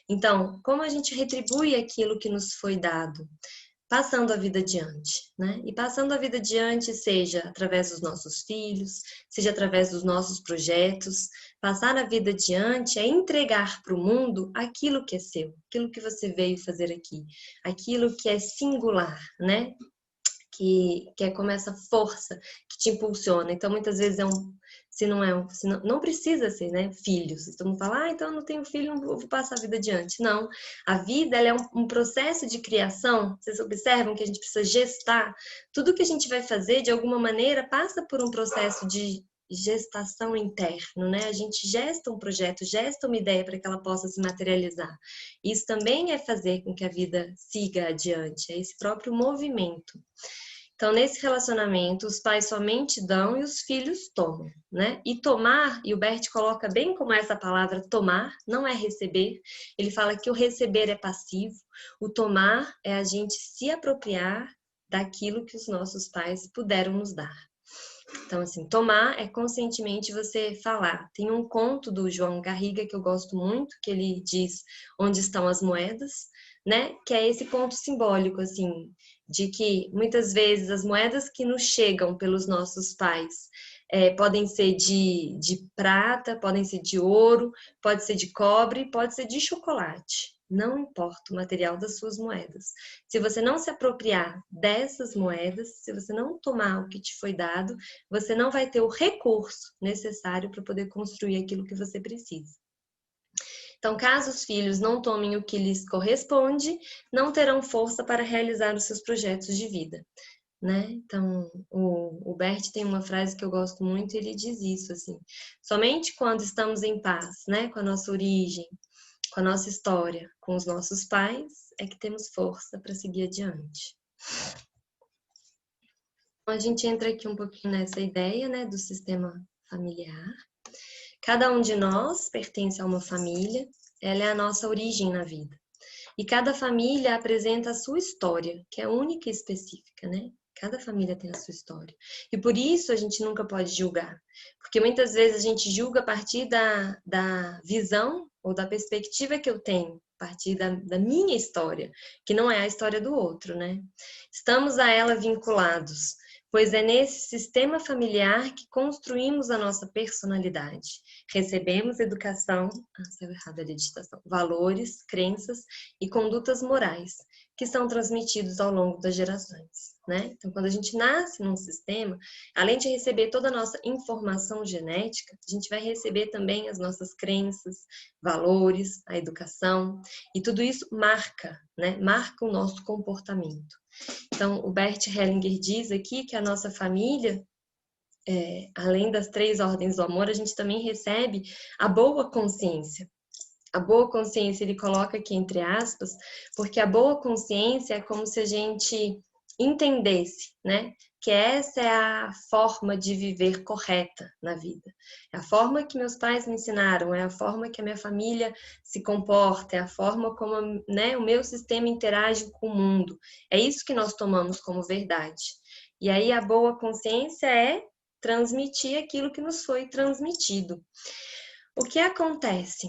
Então, como a gente retribui aquilo que nos foi dado? Passando a vida adiante, né? E passando a vida adiante, seja através dos nossos filhos, seja através dos nossos projetos. Passar a vida adiante é entregar para o mundo aquilo que é seu, aquilo que você veio fazer aqui, aquilo que é singular, né? Que é como essa força que te impulsiona. Então, muitas vezes não precisa ser, né, filhos. Todo mundo fala, então eu não tenho filho, não vou passar a vida adiante. Não, a vida ela é um processo de criação. Vocês observam que a gente precisa gestar. Tudo que a gente vai fazer, de alguma maneira, passa por um processo de gestação interno, né? A gente gesta um projeto, gesta uma ideia para que ela possa se materializar. Isso também é fazer com que a vida siga adiante, é esse próprio movimento. Então, nesse relacionamento, os pais somente dão e os filhos tomam, né? E tomar, e o Bert coloca bem como essa palavra tomar, não é receber. Ele fala que o receber é passivo, o tomar é a gente se apropriar daquilo que os nossos pais puderam nos dar. Então, assim, tomar é conscientemente você falar. Tem um conto do João Garriga que eu gosto muito, que ele diz onde estão as moedas, né? Que é esse ponto simbólico, assim, de que muitas vezes as moedas que nos chegam pelos nossos pais podem ser de prata, podem ser de ouro, pode ser de cobre, pode ser de chocolate. Não importa o material das suas moedas. Se você não se apropriar dessas moedas, se você não tomar o que te foi dado, você não vai ter o recurso necessário para poder construir aquilo que você precisa. Então, caso os filhos não tomem o que lhes corresponde, não terão força para realizar os seus projetos de vida. né? Então, o Bert tem uma frase que eu gosto muito, ele diz isso, assim, somente quando estamos em paz, né, com a nossa origem, com a nossa história, com os nossos pais, é que temos força para seguir adiante. Então, a gente entra aqui um pouquinho nessa ideia, né, do sistema familiar. Cada um de nós pertence a uma família, ela é a nossa origem na vida. E cada família apresenta a sua história, que é única e específica, né? Cada família tem a sua história. E por isso a gente nunca pode julgar. Porque muitas vezes a gente julga a partir da visão ou da perspectiva que eu tenho, a partir da minha história, que não é a história do outro, né? Estamos a ela vinculados, pois é nesse sistema familiar que construímos a nossa personalidade. Recebemos educação, saiu errado a digitação, valores, crenças e condutas morais, que são transmitidos ao longo das gerações, né? Então, quando a gente nasce num sistema, além de receber toda a nossa informação genética, a gente vai receber também as nossas crenças, valores, a educação, e tudo isso marca, né? Marca o nosso comportamento. Então, o Bert Hellinger diz aqui que a nossa família, além das 3 ordens do amor, a gente também recebe a boa consciência. A boa consciência ele coloca aqui entre aspas, porque a boa consciência é como se a gente entendesse, né? Que essa é a forma de viver correta na vida. É a forma que meus pais me ensinaram, é a forma que a minha família se comporta, é a forma como, né, o meu sistema interage com o mundo. É isso que nós tomamos como verdade. E aí a boa consciência é transmitir aquilo que nos foi transmitido. O que acontece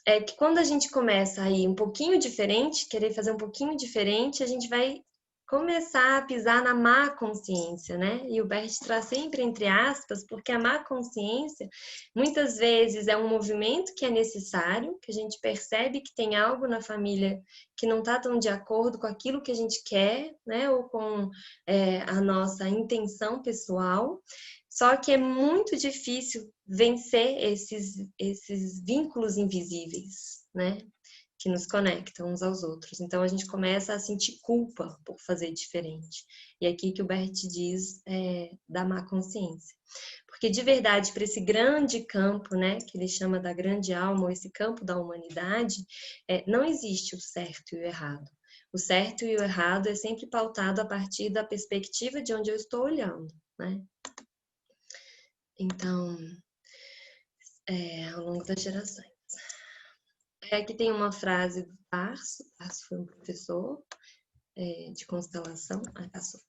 é que quando a gente começa a ir um pouquinho diferente, querer fazer um pouquinho diferente, a gente vai começar a pisar na má consciência, né? E o Bert traz sempre entre aspas, porque a má consciência muitas vezes é um movimento que é necessário, que a gente percebe que tem algo na família que não está tão de acordo com aquilo que a gente quer, né? Ou com a nossa intenção pessoal. Só que é muito difícil vencer esses vínculos invisíveis, né? Que nos conectam uns aos outros. Então, a gente começa a sentir culpa por fazer diferente. E aqui que o Bert diz da má consciência. Porque, de verdade, para esse grande campo, né? Que ele chama da grande alma, ou esse campo da humanidade, não existe o certo e o errado. O certo e o errado é sempre pautado a partir da perspectiva de onde eu estou olhando, né? Então, ao longo das gerações. Aqui tem uma frase do Tarso foi um professor de constelação. Passou.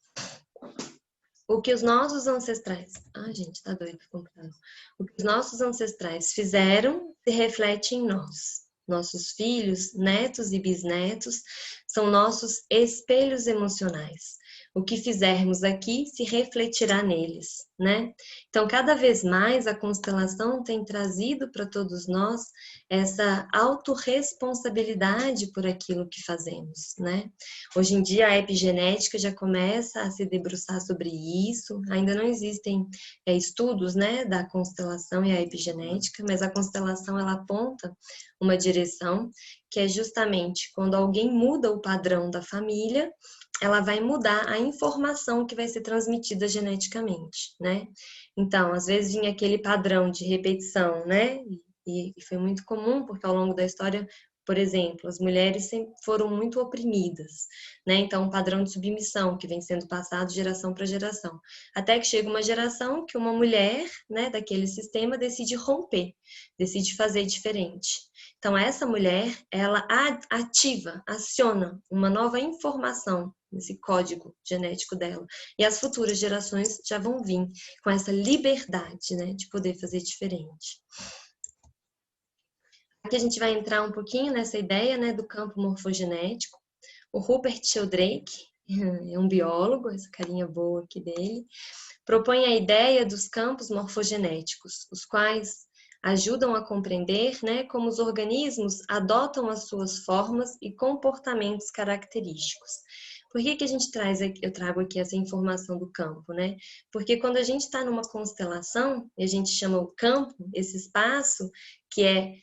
O que os nossos ancestrais... gente, tá doido o computador. O que os nossos ancestrais fizeram se reflete em nós. Nossos filhos, netos e bisnetos são nossos espelhos emocionais. O que fizermos aqui se refletirá neles, né? Então, cada vez mais a constelação tem trazido para todos nós essa autorresponsabilidade por aquilo que fazemos, né? Hoje em dia a epigenética já começa a se debruçar sobre isso. Ainda não existem estudos, né, da constelação e a epigenética, mas a constelação ela aponta uma direção que é justamente quando alguém muda o padrão da família, ela vai mudar a informação que vai ser transmitida geneticamente, né? Então, às vezes vinha aquele padrão de repetição, né? E foi muito comum, porque ao longo da história, por exemplo, as mulheres sempre foram muito oprimidas, né? Então, um padrão de submissão que vem sendo passado de geração para geração. Até que chega uma geração que uma mulher, né, daquele sistema decide romper, decide fazer diferente. Então, essa mulher, ela aciona uma nova informação nesse código genético dela. E as futuras gerações já vão vir com essa liberdade, né, de poder fazer diferente. Aqui a gente vai entrar um pouquinho nessa ideia, né, do campo morfogenético. O Rupert Sheldrake, é um biólogo, essa carinha boa aqui dele, propõe a ideia dos campos morfogenéticos, os quais ajudam a compreender, né, como os organismos adotam as suas formas e comportamentos característicos. Por que a gente eu trago aqui essa informação do campo, né? Porque quando a gente está numa constelação, e a gente chama o campo, esse espaço que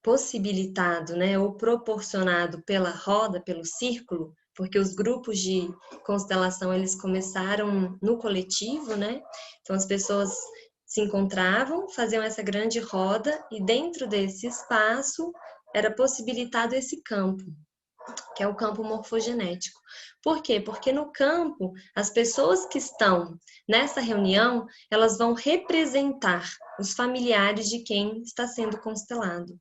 possibilitado, né, ou proporcionado pela roda, pelo círculo, porque os grupos de constelação, eles começaram no coletivo, né? Então, as pessoas se encontravam, faziam essa grande roda, e dentro desse espaço era possibilitado esse campo, que é o campo morfogenético. Por quê? Porque no campo, as pessoas que estão nessa reunião, elas vão representar os familiares de quem está sendo constelado.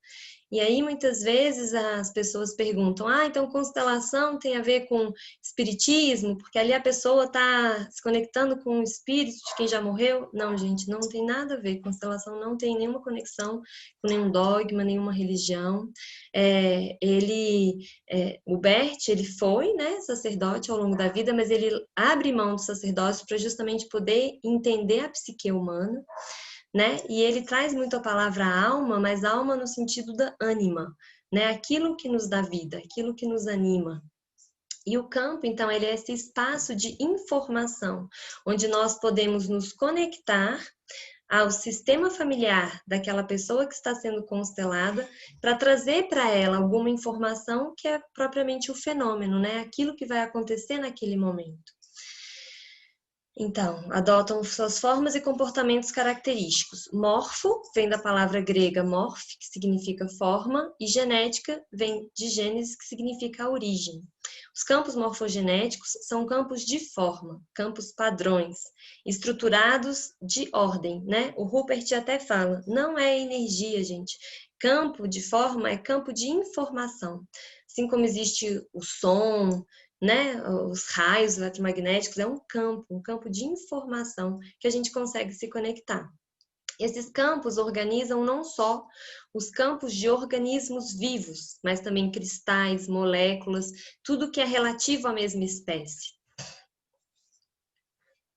E aí, muitas vezes, as pessoas perguntam, então constelação tem a ver com espiritismo, porque ali a pessoa está se conectando com o espírito de quem já morreu? Não, gente, não tem nada a ver. Constelação não tem nenhuma conexão com nenhum dogma, nenhuma religião. O Bert, ele foi, né, sacerdote ao longo da vida, mas ele abre mão do sacerdócio para justamente poder entender a psique humana, né? E ele traz muito a palavra alma, mas alma no sentido da ânima, né? Aquilo que nos dá vida, aquilo que nos anima. E o campo, então, ele é esse espaço de informação, onde nós podemos nos conectar ao sistema familiar daquela pessoa que está sendo constelada, para trazer para ela alguma informação que é propriamente o fenômeno, né? Aquilo que vai acontecer naquele momento. Então, adotam suas formas e comportamentos característicos. Morfo vem da palavra grega morph, que significa forma, e genética vem de gênese, que significa origem. Os campos morfogenéticos são campos de forma, campos padrões, estruturados de ordem, né? O Rupert até fala, não é energia, gente. Campo de forma é campo de informação. Assim como existe o som, né, os raios eletromagnéticos, é um campo de informação que a gente consegue se conectar. Esses campos organizam não só os campos de organismos vivos, mas também cristais, moléculas, tudo que é relativo à mesma espécie.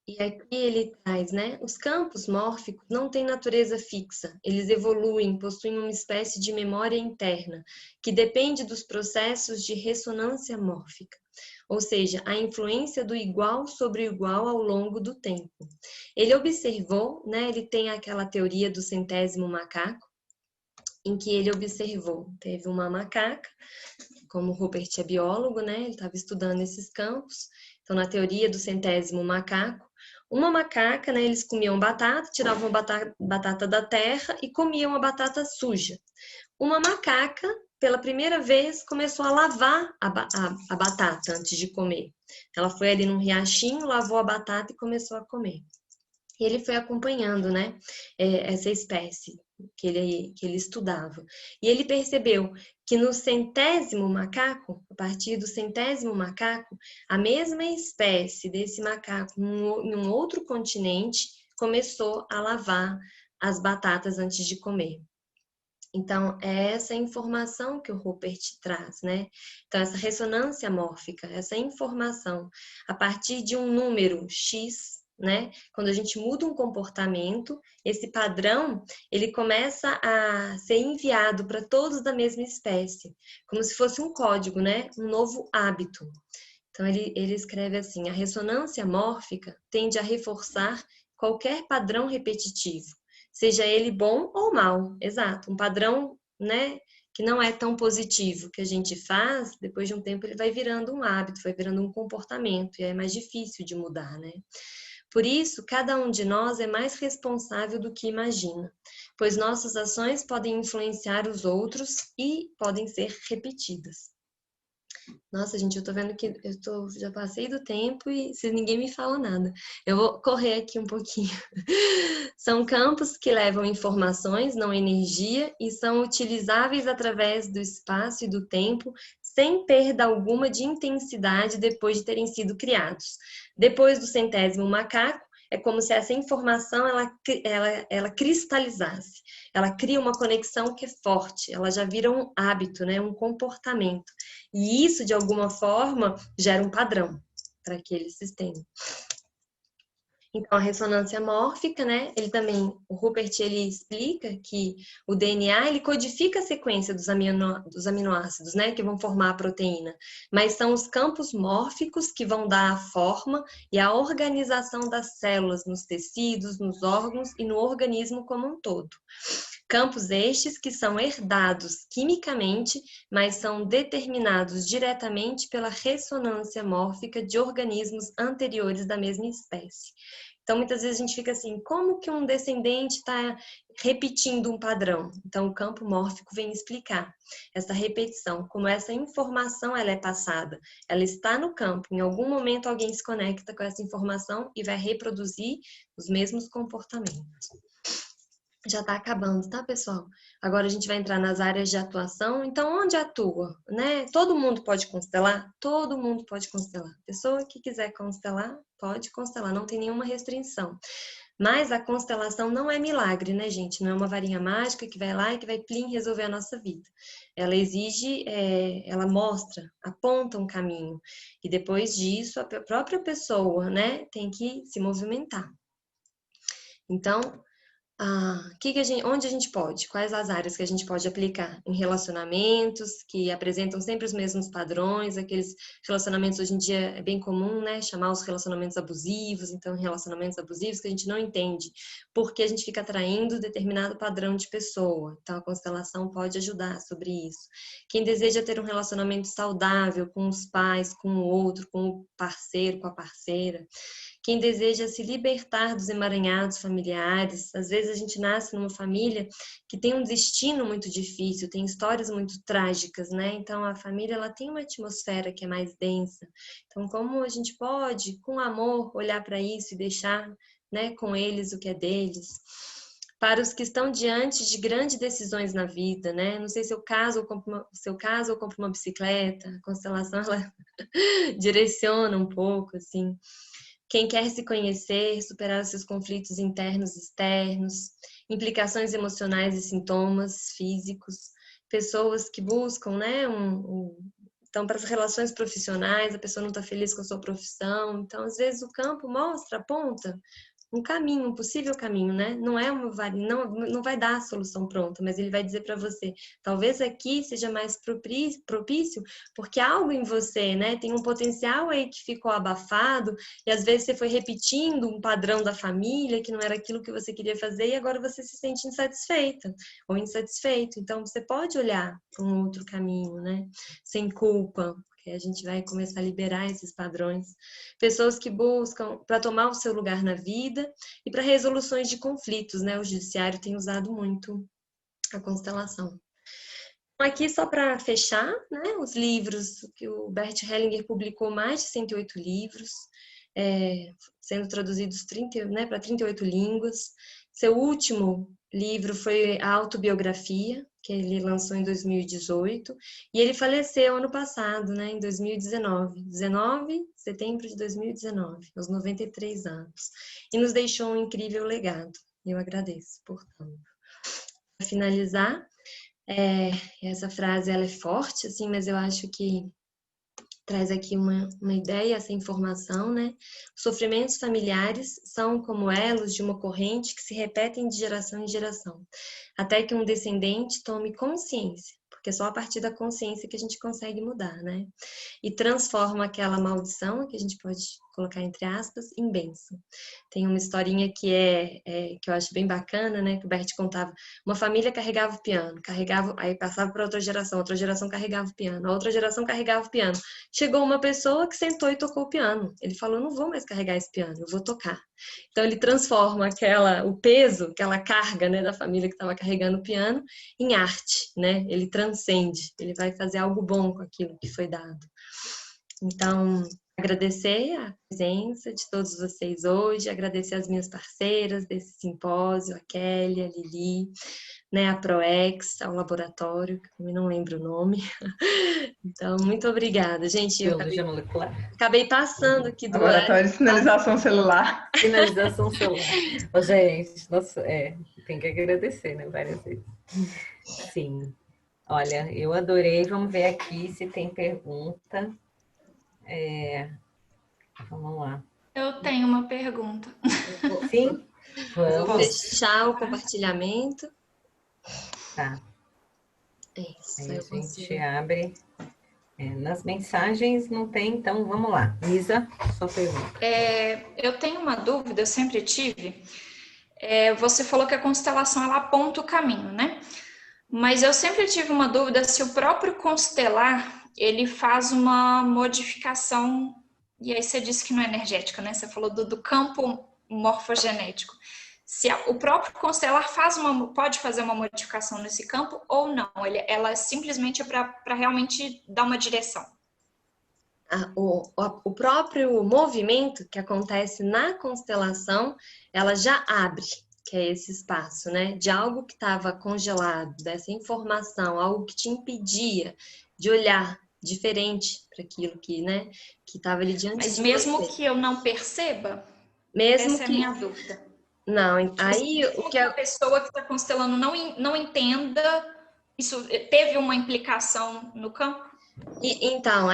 E aqui ele traz, né? Os campos mórficos não têm natureza fixa, eles evoluem, possuem uma espécie de memória interna, que depende dos processos de ressonância mórfica, ou seja, a influência do igual sobre o igual ao longo do tempo. Ele observou, né? Ele tem aquela teoria do 100º macaco, em que ele observou, teve uma macaca, como o Rupert é biólogo, né? Ele estava estudando esses campos, então na teoria do 100º macaco, uma macaca, né, eles comiam batata, tiravam batata da terra e comiam a batata suja. Uma macaca, pela primeira vez, começou a lavar a batata antes de comer. Ela foi ali num riachinho, lavou a batata e começou a comer. E ele foi acompanhando, né, essa espécie que ele estudava. E ele percebeu que no 100º macaco, a partir do 100º macaco, a mesma espécie desse macaco em um outro continente começou a lavar as batatas antes de comer. Então, é essa informação que o Rupert traz, né? Então, essa ressonância mórfica, essa informação a partir de um número X, né? Quando a gente muda um comportamento, esse padrão, ele começa a ser enviado para todos da mesma espécie, como se fosse um código, né? Um novo hábito. Então, ele escreve assim, a ressonância mórfica tende a reforçar qualquer padrão repetitivo, seja ele bom ou mal, exato, um padrão, né, que não é tão positivo que a gente faz, depois de um tempo ele vai virando um hábito, vai virando um comportamento, e é mais difícil de mudar, né? Por isso, cada um de nós é mais responsável do que imagina, pois nossas ações podem influenciar os outros e podem ser repetidas. Nossa, gente, eu tô vendo que já passei do tempo e ninguém me fala nada. Eu vou correr aqui um pouquinho. São campos que levam informações, não energia, e são utilizáveis através do espaço e do tempo, sem perda alguma de intensidade depois de terem sido criados. Depois do 100º macaco, é como se essa informação ela cristalizasse. Ela cria uma conexão que é forte, ela já vira um hábito, né? Um comportamento. E isso, de alguma forma, gera um padrão para aquele sistema. Então, a ressonância mórfica, né? O Rupert, ele explica que o DNA, ele codifica a sequência dos aminoácidos, né? Que vão formar a proteína. Mas são os campos mórficos que vão dar a forma e a organização das células nos tecidos, nos órgãos e no organismo como um todo. Campos estes que são herdados quimicamente, mas são determinados diretamente pela ressonância mórfica de organismos anteriores da mesma espécie. Então, muitas vezes a gente fica assim, como que um descendente está repetindo um padrão? Então, o campo mórfico vem explicar essa repetição, como essa informação ela é passada. Ela está no campo, em algum momento alguém se conecta com essa informação e vai reproduzir os mesmos comportamentos. Já está acabando, tá, pessoal? Agora a gente vai entrar nas áreas de atuação. Então, onde atua, né? Todo mundo pode constelar? Todo mundo pode constelar. Pessoa que quiser constelar, pode constelar, não tem nenhuma restrição. Mas a constelação não é milagre, né, gente? Não é uma varinha mágica que vai lá e que vai, plim, resolver a nossa vida. Ela exige, ela mostra, aponta um caminho. E depois disso, a própria pessoa, né, tem que se movimentar. Então, onde a gente pode? Quais as áreas que a gente pode aplicar? Em relacionamentos que apresentam sempre os mesmos padrões, aqueles relacionamentos hoje em dia é bem comum, né? Chamar os relacionamentos abusivos, então relacionamentos abusivos que a gente não entende, porque a gente fica atraindo determinado padrão de pessoa. Então a constelação pode ajudar sobre isso. Quem deseja ter um relacionamento saudável com os pais, com o outro, com o parceiro, com a parceira. Quem deseja se libertar dos emaranhados familiares. Às vezes a gente nasce numa família que tem um destino muito difícil, tem histórias muito trágicas, né? Então a família ela tem uma atmosfera que é mais densa. Então como a gente pode, com amor, olhar para isso e deixar, né, com eles o que é deles? Para os que estão diante de grandes decisões na vida, né? Não sei se eu caso ou compro uma bicicleta. A constelação ela direciona um pouco, assim. Quem quer se conhecer, superar os seus conflitos internos e externos, implicações emocionais e sintomas físicos, pessoas que buscam, né, então, para as relações profissionais, a pessoa não está feliz com a sua profissão, então, às vezes, o campo mostra, aponta um caminho, um possível caminho, né? Não é não vai dar a solução pronta, mas ele vai dizer para você, talvez aqui seja mais propício, porque algo em você, né? Tem um potencial aí que ficou abafado, e às vezes você foi repetindo um padrão da família, que não era aquilo que você queria fazer, e agora você se sente insatisfeita ou insatisfeito. Então, você pode olhar para um outro caminho, né? Sem culpa, que a gente vai começar a liberar esses padrões. Pessoas que buscam para tomar o seu lugar na vida e para resoluções de conflitos, né? O judiciário tem usado muito a constelação. Aqui, só para fechar, né? Os livros que o Bert Hellinger publicou, mais de 108 livros, sendo traduzidos para 38 línguas. Seu último livro foi a autobiografia, que ele lançou em 2018, e ele faleceu ano passado, né, em 2019, 19 de setembro de 2019, aos 93 anos, e nos deixou um incrível legado. Eu agradeço, portanto. Para finalizar, essa frase ela é forte, assim, mas eu acho que traz aqui uma ideia, essa informação, né? Os sofrimentos familiares são como elos de uma corrente que se repetem de geração em geração, até que um descendente tome consciência, porque é só a partir da consciência que a gente consegue mudar, né? E transforma aquela maldição, que a gente pode colocar entre aspas, em bênção. Tem uma historinha que que eu acho bem bacana, né? Que o Bert contava. Uma família carregava o piano, aí passava para outra geração carregava o piano, a outra geração carregava o piano. Chegou uma pessoa que sentou e tocou o piano. Ele falou, não vou mais carregar esse piano, eu vou tocar. Então ele transforma o peso, aquela carga, né, da família que estava carregando o piano, em arte, né? Ele transcende, ele vai fazer algo bom com aquilo que foi dado. Então, agradecer a presença de todos vocês hoje, agradecer as minhas parceiras desse simpósio, a Kelly, a Lili, né, a Proex, ao laboratório, que eu não lembro o nome. Então, muito obrigada, gente. Eu acabei passando aqui do laboratório de sinalização celular. Sinalização celular. Ô, gente, nossa, tem que agradecer, né, várias vezes. Sim. Olha, eu adorei. Vamos ver aqui se tem pergunta. Vamos lá. Eu tenho uma pergunta. Sim? Vamos. Vou fechar o compartilhamento. Tá. Isso, aí a gente abre. Nas mensagens não tem, então vamos lá. Isa, sua pergunta. Eu tenho uma dúvida, eu sempre tive. Você falou que a constelação ela aponta o caminho, né? Mas eu sempre tive uma dúvida se o próprio constelar ele faz uma modificação, e aí você disse que não é energética, né? Você falou do campo morfogenético. Se o próprio constelar pode fazer uma modificação nesse campo ou não? Ela simplesmente é para realmente dar uma direção. O próprio movimento que acontece na constelação, ela já abre, que é esse espaço, né? De algo que estava congelado, dessa informação, algo que te impedia de olhar diferente para aquilo que, né, que estava ali diante Mas de mesmo você. que eu não perceba, Mesmo essa é a que minha dúvida. não, aí Mesmo o que a pessoa que está constelando não entenda, isso teve uma implicação no campo? Então,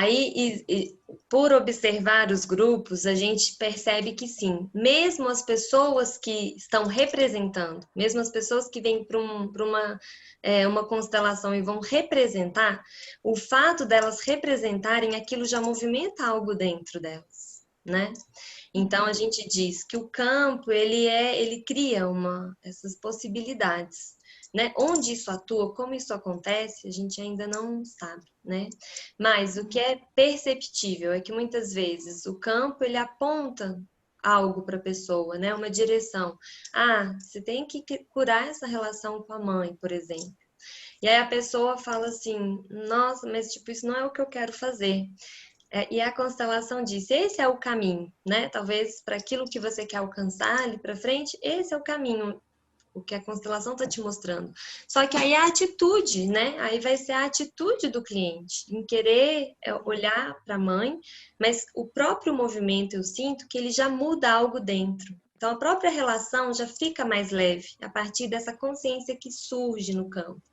por observar os grupos, a gente percebe que sim, mesmo as pessoas que estão representando, mesmo as pessoas que vêm para uma constelação e vão representar, o fato delas representarem aquilo já movimenta algo dentro delas, né? Então a gente diz que o campo ele cria essas possibilidades. Né? Onde isso atua, como isso acontece, a gente ainda não sabe, né? Mas o que é perceptível é que muitas vezes o campo ele aponta algo para a pessoa, né? Uma direção. Ah, você tem que curar essa relação com a mãe, por exemplo. E aí a pessoa fala assim: nossa, mas tipo isso não é o que eu quero fazer. E a constelação diz: esse é o caminho, né? Talvez para aquilo que você quer alcançar ali para frente, esse é o caminho. O que a constelação está te mostrando. Só que aí é a atitude, né? Aí vai ser a atitude do cliente em querer olhar para a mãe, mas o próprio movimento eu sinto que ele já muda algo dentro. Então a própria relação já fica mais leve a partir dessa consciência que surge no campo.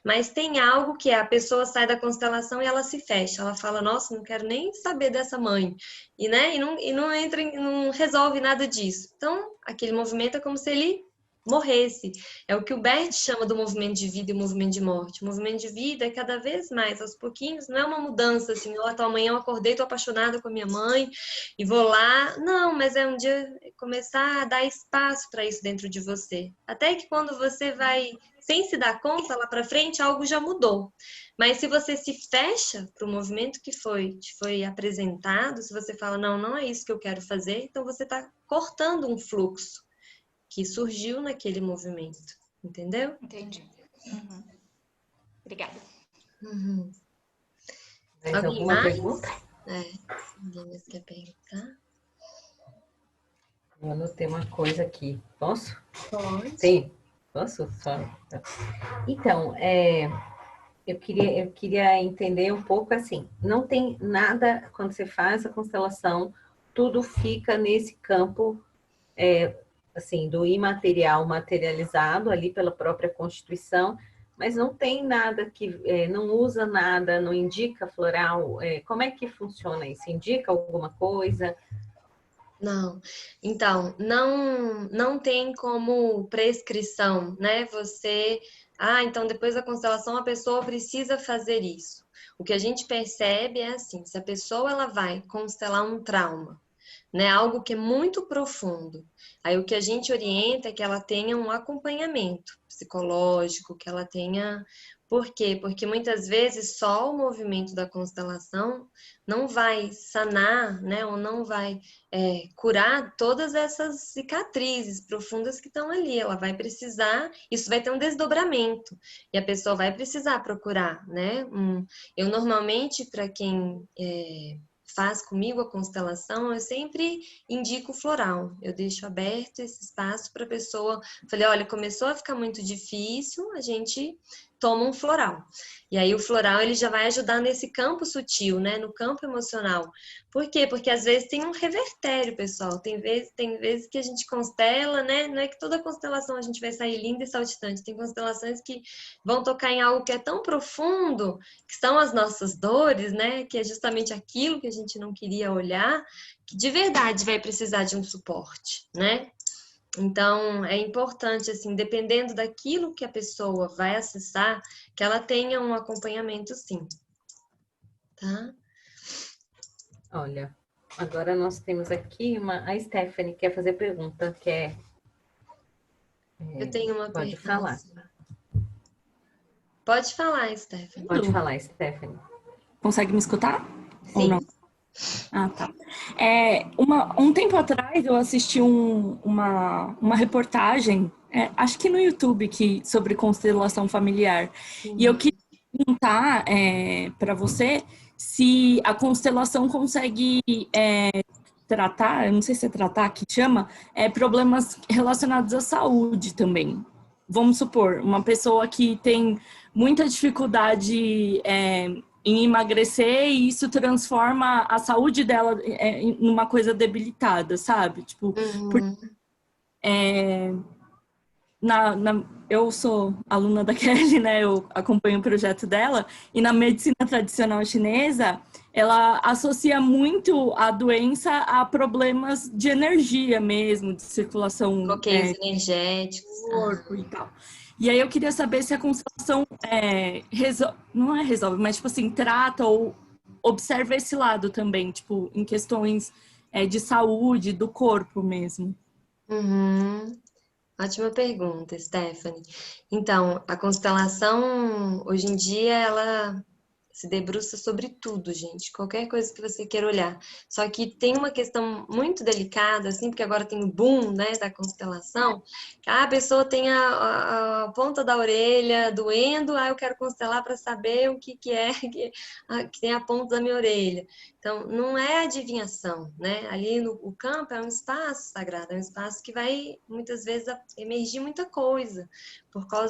Mas tem algo que a pessoa sai da constelação e ela se fecha. Ela fala: nossa, não quero nem saber dessa mãe. E, né? Não entra, não resolve nada disso. Então aquele movimento é como se ele morresse. É o que o Bert chama do movimento de vida e movimento de morte. O movimento de vida é cada vez mais, aos pouquinhos, não é uma mudança assim, amanhã eu acordei, tô apaixonada com a minha mãe e vou lá. Não, mas é um dia começar a dar espaço para isso dentro de você. Até que quando você vai, sem se dar conta, lá para frente, algo já mudou. Mas se você se fecha para o movimento que te foi apresentado, se você fala, não é isso que eu quero fazer, então você está cortando um fluxo que surgiu naquele movimento, entendeu? Entendi. Uhum. Obrigada. Uhum. Mais alguma pergunta? Ninguém mais quer perguntar? Eu anotei uma coisa aqui. Posso? Pode. Sim. Posso? Só. Então, eu queria entender um pouco assim, não tem nada, quando você faz a constelação, tudo fica nesse campo, assim, do imaterial materializado ali pela própria Constituição, mas não tem nada que, não usa nada, não indica floral, como é que funciona isso? Indica alguma coisa? Não. Então, não tem como prescrição, né? Então depois da constelação a pessoa precisa fazer isso. O que a gente percebe é assim, se a pessoa ela vai constelar um trauma, né? Algo que é muito profundo. Aí o que a gente orienta é que ela tenha um acompanhamento psicológico, que ela tenha. Por quê? Porque muitas vezes só o movimento da constelação não vai sanar, né? Ou não vai curar todas essas cicatrizes profundas que estão ali. Ela vai precisar, isso vai ter um desdobramento e a pessoa vai precisar procurar, né? Eu normalmente, para quem faz comigo a constelação, eu sempre indico floral. Eu deixo aberto esse espaço para a pessoa. Falei, olha, começou a ficar muito difícil, a gente toma um floral. E aí o floral ele já vai ajudar nesse campo sutil, né? No campo emocional. Por quê? Porque às vezes tem um revertério, pessoal. Tem vezes que a gente constela, né? Não é que toda constelação a gente vai sair linda e saltitante. Tem constelações que vão tocar em algo que é tão profundo, que são as nossas dores, né? Que é justamente aquilo que a gente não queria olhar, que de verdade vai precisar de um suporte, né? Então, é importante, assim, dependendo daquilo que a pessoa vai acessar, que ela tenha um acompanhamento, sim. Tá? Olha, agora nós temos aqui a Stephanie quer fazer pergunta, quer Eu tenho uma Pode pergunta. falar. Pode falar, Stephanie. Pode falar, Stephanie. Consegue me escutar? Sim. Ou não? Ah, tá. Um tempo atrás eu assisti uma reportagem, acho que no YouTube, sobre constelação familiar. E eu queria perguntar para você se a constelação consegue tratar, eu não sei se é tratar que chama, problemas relacionados à saúde também. Vamos supor, uma pessoa que tem muita dificuldade em emagrecer e isso transforma a saúde dela numa coisa debilitada, sabe? Tipo, eu sou aluna da Kelly, né? Eu acompanho o projeto dela, e na medicina tradicional chinesa, ela associa muito a doença a problemas de energia mesmo, de circulação Bloqueios energéticos. corpo e tal. E aí eu queria saber se a constelação não resolve, mas tipo assim, trata ou observa esse lado também, tipo, em questões de saúde, do corpo mesmo. Ótima pergunta, Stephanie. Então, a constelação, hoje em dia, ela se debruça sobre tudo, gente. Qualquer coisa que você queira olhar. Só que tem uma questão muito delicada, assim, porque agora tem o boom, né, da constelação. A pessoa tem a ponta da orelha doendo, eu quero constelar para saber o que é que tem a ponta da minha orelha. Então, não é adivinhação, né? Ali o campo é um espaço sagrado, é um espaço que vai, muitas vezes, emergir muita coisa.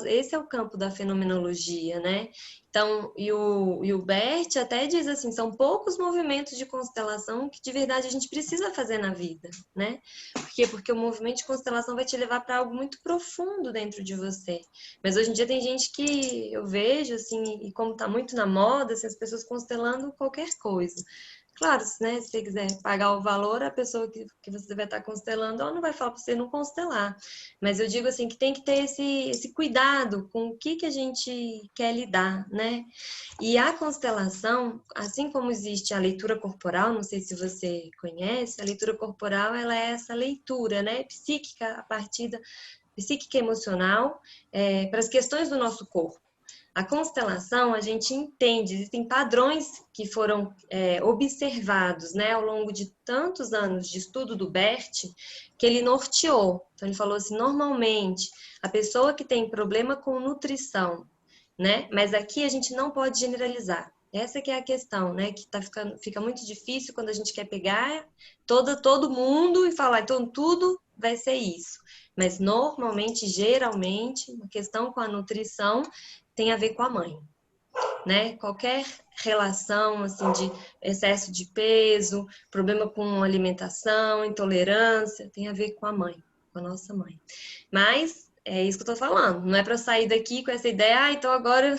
Esse é o campo da fenomenologia, né? Então, e o Bert até diz assim, são poucos movimentos de constelação que de verdade a gente precisa fazer na vida, né? Por quê? Porque o movimento de constelação vai te levar para algo muito profundo dentro de você. Mas hoje em dia tem gente que eu vejo, assim, e como está muito na moda, assim, as pessoas constelando qualquer coisa. Claro, né, se você quiser pagar o valor, a pessoa que você vai estar constelando, ela não vai falar para você não constelar. Mas eu digo assim, que tem que ter esse cuidado com o que a gente quer lidar, né? E a constelação, assim como existe a leitura corporal, não sei se você conhece, a leitura corporal, ela é essa leitura, né, psíquica, a partir da psíquica emocional, para as questões do nosso corpo. A constelação, a gente entende, existem padrões que foram observados, né, ao longo de tantos anos de estudo do Bert, que ele norteou. Então, ele falou assim, normalmente, a pessoa que tem problema com nutrição, né, mas aqui a gente não pode generalizar. Essa que é a questão, né, que fica muito difícil quando a gente quer pegar todo mundo e falar, então tudo vai ser isso. Mas normalmente, geralmente, a questão com a nutrição tem a ver com a mãe, né? Qualquer relação, assim, de excesso de peso, problema com alimentação, intolerância, tem a ver com a mãe, com a nossa mãe. Mas é isso que eu tô falando, não é para sair daqui com essa ideia, então agora...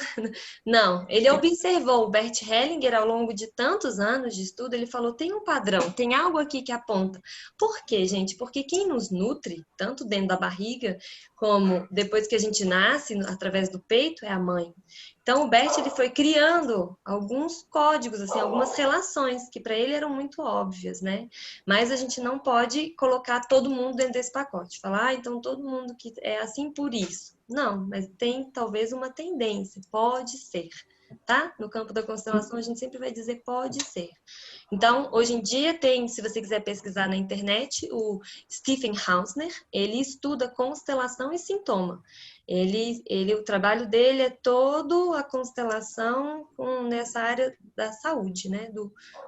Não, ele observou o Bert Hellinger ao longo de tantos anos de estudo, ele falou, tem um padrão, tem algo aqui que aponta. Por quê, gente? Porque quem nos nutre, tanto dentro da barriga, como depois que a gente nasce, através do peito, é a mãe. Então, o Bert, ele foi criando alguns códigos, assim, algumas relações que para ele eram muito óbvias, né? Mas a gente não pode colocar todo mundo dentro desse pacote. Falar, então todo mundo que é assim por isso. Não, mas tem talvez uma tendência, pode ser, tá? No campo da constelação a gente sempre vai dizer pode ser. Então, hoje em dia tem, se você quiser pesquisar na internet, o Stephen Hausner, ele estuda constelação e sintoma. O trabalho dele é todo a constelação nessa área da saúde, né?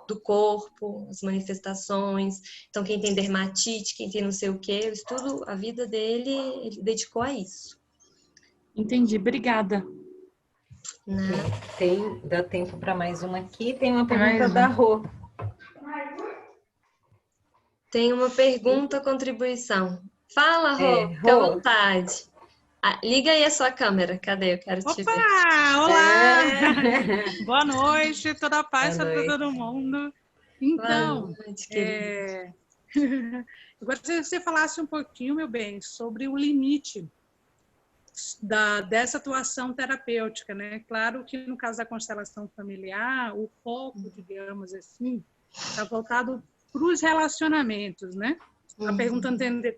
Do corpo, as manifestações. Então, quem tem dermatite, quem tem não sei o quê, eu estudo a vida dele, ele dedicou a isso. Entendi, obrigada. Dá tempo para mais uma aqui. Tem uma pergunta da Rô. Tem uma pergunta, contribuição. Fala, Rô, fica à vontade. Liga aí a sua câmera, cadê? Eu quero te ver. Olá! Boa noite, toda a paz para todo mundo. Então, eu gostaria que você falasse um pouquinho, meu bem, sobre o limite dessa atuação terapêutica, né? Claro que no caso da constelação familiar, o foco, digamos assim, está voltado para os relacionamentos, né? A pergunta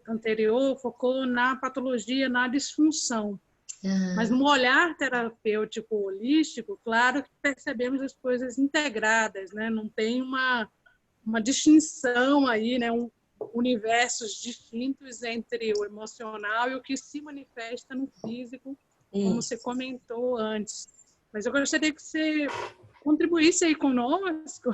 anterior focou na patologia, na disfunção. Mas no olhar terapêutico holístico, claro que percebemos as coisas integradas, né? Não tem uma distinção aí, né? Universos distintos entre o emocional e o que se manifesta no físico, como você comentou antes. Mas eu gostaria que você contribuísse aí conosco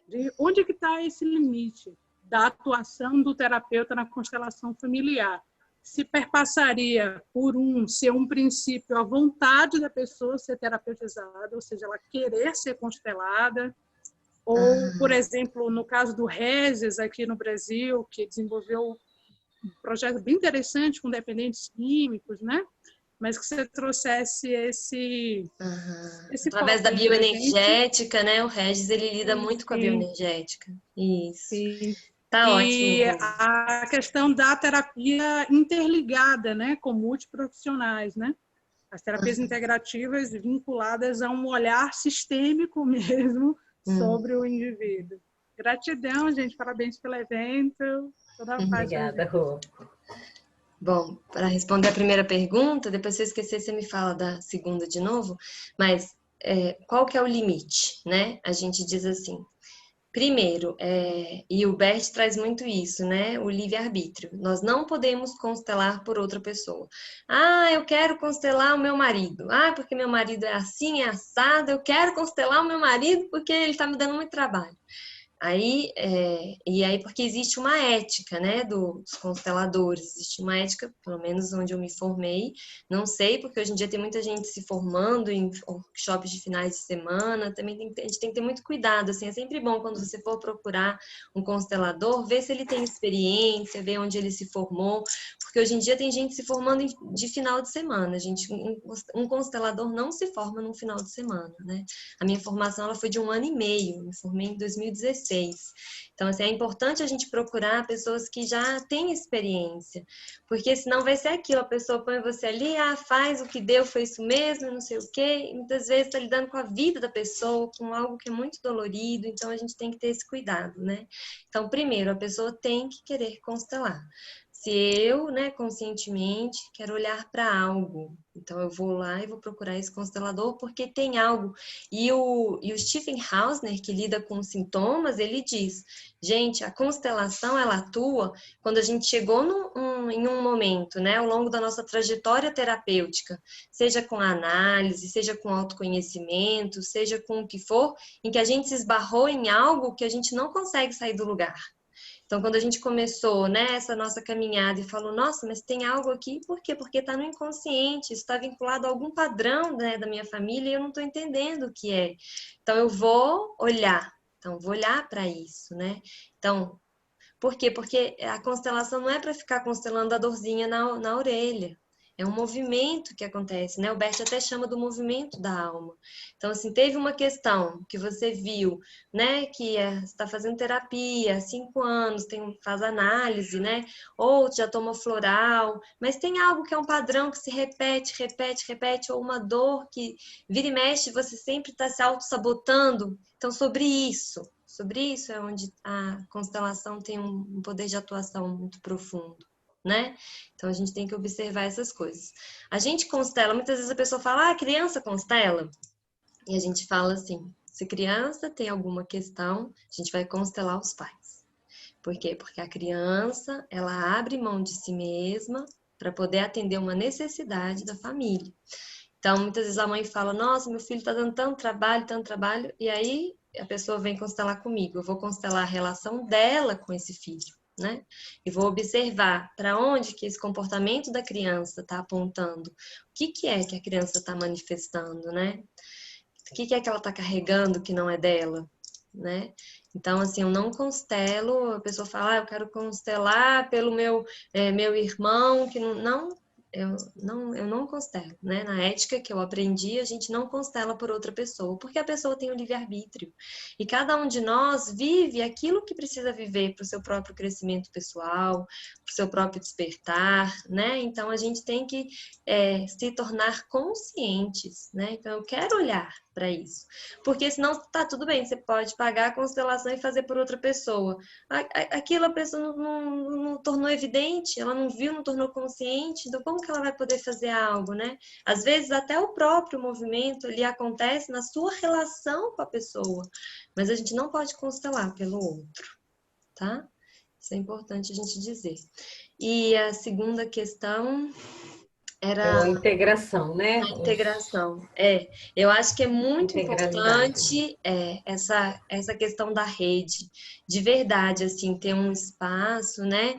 de onde que está esse limite da atuação do terapeuta na constelação familiar. Se perpassaria por ser um princípio a vontade da pessoa ser terapeutizada, ou seja, ela querer ser constelada, ou, por exemplo, no caso do Regis, aqui no Brasil, que desenvolveu um projeto bem interessante com dependentes químicos, né? Mas que você trouxesse esse através da foco aí pra bioenergética, né? O Regis, ele lida muito com a bioenergética. Isso. Sim. Tá E ótimo. a questão da terapia interligada, né, com multiprofissionais, né? As terapias integrativas vinculadas a um olhar sistêmico mesmo sobre o indivíduo. Gratidão, gente. Parabéns pelo evento. Toda a paz. Obrigada, Rô. Bom, para responder a primeira pergunta, depois se eu esquecer, você me fala da segunda de novo, mas qual que é o limite, né? A gente diz assim, primeiro, e o Bert traz muito isso, né? O livre-arbítrio. Nós não podemos constelar por outra pessoa. Ah, eu quero constelar o meu marido. Ah, porque meu marido é assim, é assado. Eu quero constelar o meu marido porque ele está me dando muito trabalho. E aí, porque existe uma ética, né, dos consteladores, existe uma ética, pelo menos onde eu me formei, não sei, porque hoje em dia tem muita gente se formando em workshops de finais de semana, também a gente tem que ter muito cuidado, assim, é sempre bom quando você for procurar um constelador, ver se ele tem experiência, ver onde ele se formou, porque hoje em dia tem gente se formando de final de semana, um constelador não se forma num final de semana, né, a minha formação ela foi de 1 ano e meio, eu me formei em 2016. Então, assim, é importante a gente procurar pessoas que já têm experiência, porque senão vai ser aquilo, a pessoa põe você ali, faz o que deu, foi isso mesmo, não sei o quê, e muitas vezes está lidando com a vida da pessoa, com algo que é muito dolorido, então a gente tem que ter esse cuidado, né? Então, primeiro, a pessoa tem que querer constelar. Se eu, né, conscientemente, quero olhar para algo, então eu vou lá e vou procurar esse constelador porque tem algo. E o Stephen Hausner, que lida com sintomas, ele diz, gente, a constelação, ela atua quando a gente chegou em um momento, né, ao longo da nossa trajetória terapêutica, seja com a análise, seja com autoconhecimento, seja com o que for, em que a gente se esbarrou em algo que a gente não consegue sair do lugar. Então, quando a gente começou, né, essa nossa caminhada e falou, nossa, mas tem algo aqui, por quê? Porque está no inconsciente, isso está vinculado a algum padrão, né, da minha família e eu não estou entendendo o que é. Então, eu vou olhar para isso, né? Então, por quê? Porque a constelação não é para ficar constelando a dorzinha na orelha. É um movimento que acontece, né? O Bert até chama do movimento da alma. Então, assim, teve uma questão que você viu, né? Que está fazendo terapia há 5 anos, faz análise, né? Ou já toma floral, mas tem algo que é um padrão que se repete, ou uma dor que vira e mexe, você sempre está se auto-sabotando. Então, sobre isso é onde a constelação tem um poder de atuação muito profundo, né? Então, a gente tem que observar essas coisas. A gente constela, muitas vezes a pessoa fala, a criança constela? E a gente fala assim, se criança tem alguma questão, a gente vai constelar os pais. Por quê? Porque a criança, ela abre mão de si mesma para poder atender uma necessidade da família. Então, muitas vezes a mãe fala, nossa, meu filho está dando tanto trabalho, e aí a pessoa vem constelar comigo. Eu vou constelar a relação dela com esse filho, né? E vou observar para onde que esse comportamento da criança está apontando. O que é que a criança está manifestando, né? O que é que ela está carregando que não é dela, né? Então, assim, eu não constelo, a pessoa fala, eu quero constelar pelo meu irmão, que não... Eu não constelo, né? Na ética que eu aprendi, a gente não constela por outra pessoa, porque a pessoa tem o livre-arbítrio. E cada um de nós vive aquilo que precisa viver para o seu próprio crescimento pessoal, para o seu próprio despertar, né? Então, a gente tem que se tornar conscientes, né? Então, eu quero olhar para isso. Porque senão tá tudo bem, você pode pagar a constelação e fazer por outra pessoa. Aquilo a pessoa não tornou evidente, ela não viu, não tornou consciente, então como que ela vai poder fazer algo, né? Às vezes até o próprio movimento ele acontece na sua relação com a pessoa, mas a gente não pode constelar pelo outro, tá? Isso é importante a gente dizer. E a segunda questão era a integração, né? A integração. Eu acho que é muito importante essa questão da rede, de verdade, assim, ter um espaço, né?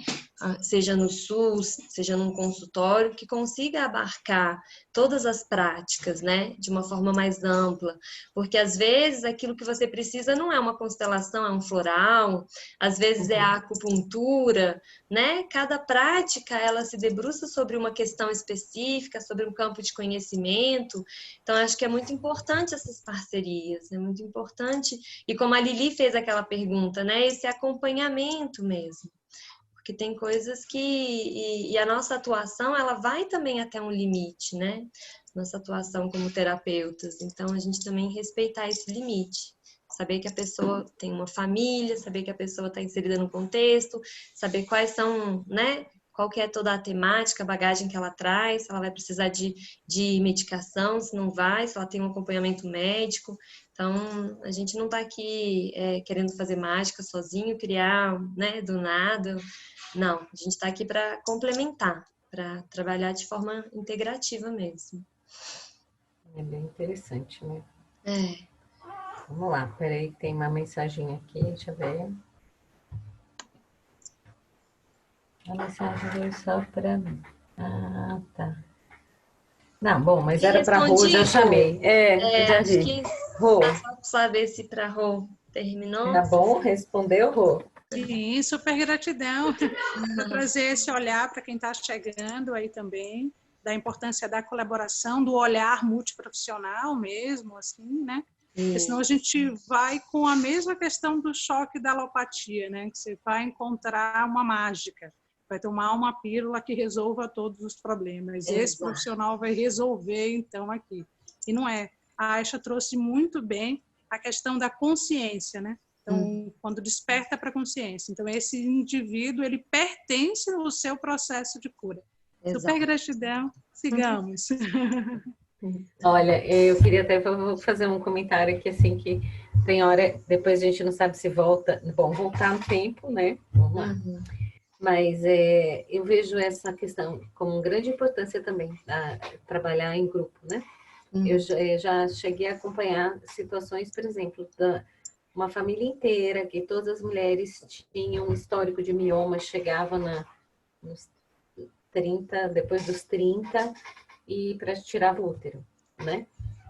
Seja no SUS, seja num consultório, que consiga abarcar todas as práticas, né? De uma forma mais ampla. Porque, às vezes, aquilo que você precisa não é uma constelação, é um floral, às vezes é a acupuntura, né? Cada prática, ela se debruça sobre uma questão específica, sobre um campo de conhecimento. Então, acho que é muito importante essas parcerias, é muito importante. E como a Lili fez aquela pergunta, né? Esse acompanhamento mesmo. Porque tem coisas que... E a nossa atuação, ela vai também até um limite, né? Nossa atuação como terapeutas. Então, a gente também respeitar esse limite. Saber que a pessoa tem uma família, saber que a pessoa está inserida no contexto, saber quais são, né? Qual que é toda a temática, a bagagem que ela traz, se ela vai precisar de medicação, se não vai, se ela tem um acompanhamento médico. Então, a gente não está aqui querendo fazer mágica sozinho, criar, né, do nada. Não, a gente está aqui para complementar, para trabalhar de forma integrativa mesmo. É bem interessante, né? É. Vamos lá, peraí, tem uma mensagem aqui, deixa eu ver. A mensagem veio só para mim. Ah, tá. Não, bom, mas era para Rô, já chamei. Já acho vi. que Rô. só para saber se para Rô terminou. Tá bom? Respondeu, Rô? Sim, super gratidão por trazer esse olhar para quem está chegando aí também, da importância da colaboração, do olhar multiprofissional mesmo, assim, né? Porque senão a gente vai com a mesma questão do choque da alopatia, né? Que você vai encontrar uma mágica, vai tomar uma pílula que resolva todos os problemas. Exato. Esse profissional vai resolver, então, aqui. E não é. A Aisha trouxe muito bem a questão da consciência, né? Então, quando desperta para a consciência. Então, esse indivíduo, ele pertence ao seu processo de cura. Exato. Super gratidão. Sigamos. Olha, eu queria até fazer um comentário aqui, assim, que tem hora, depois a gente não sabe se volta. Bom, voltar no tempo, né? Vamos lá. Mas eu vejo essa questão como grande importância também, trabalhar em grupo, né? Eu já cheguei a acompanhar situações, por exemplo, uma família inteira, que todas as mulheres tinham um histórico de mioma, chegava nos 30, depois dos 30, e para tirar o útero, né?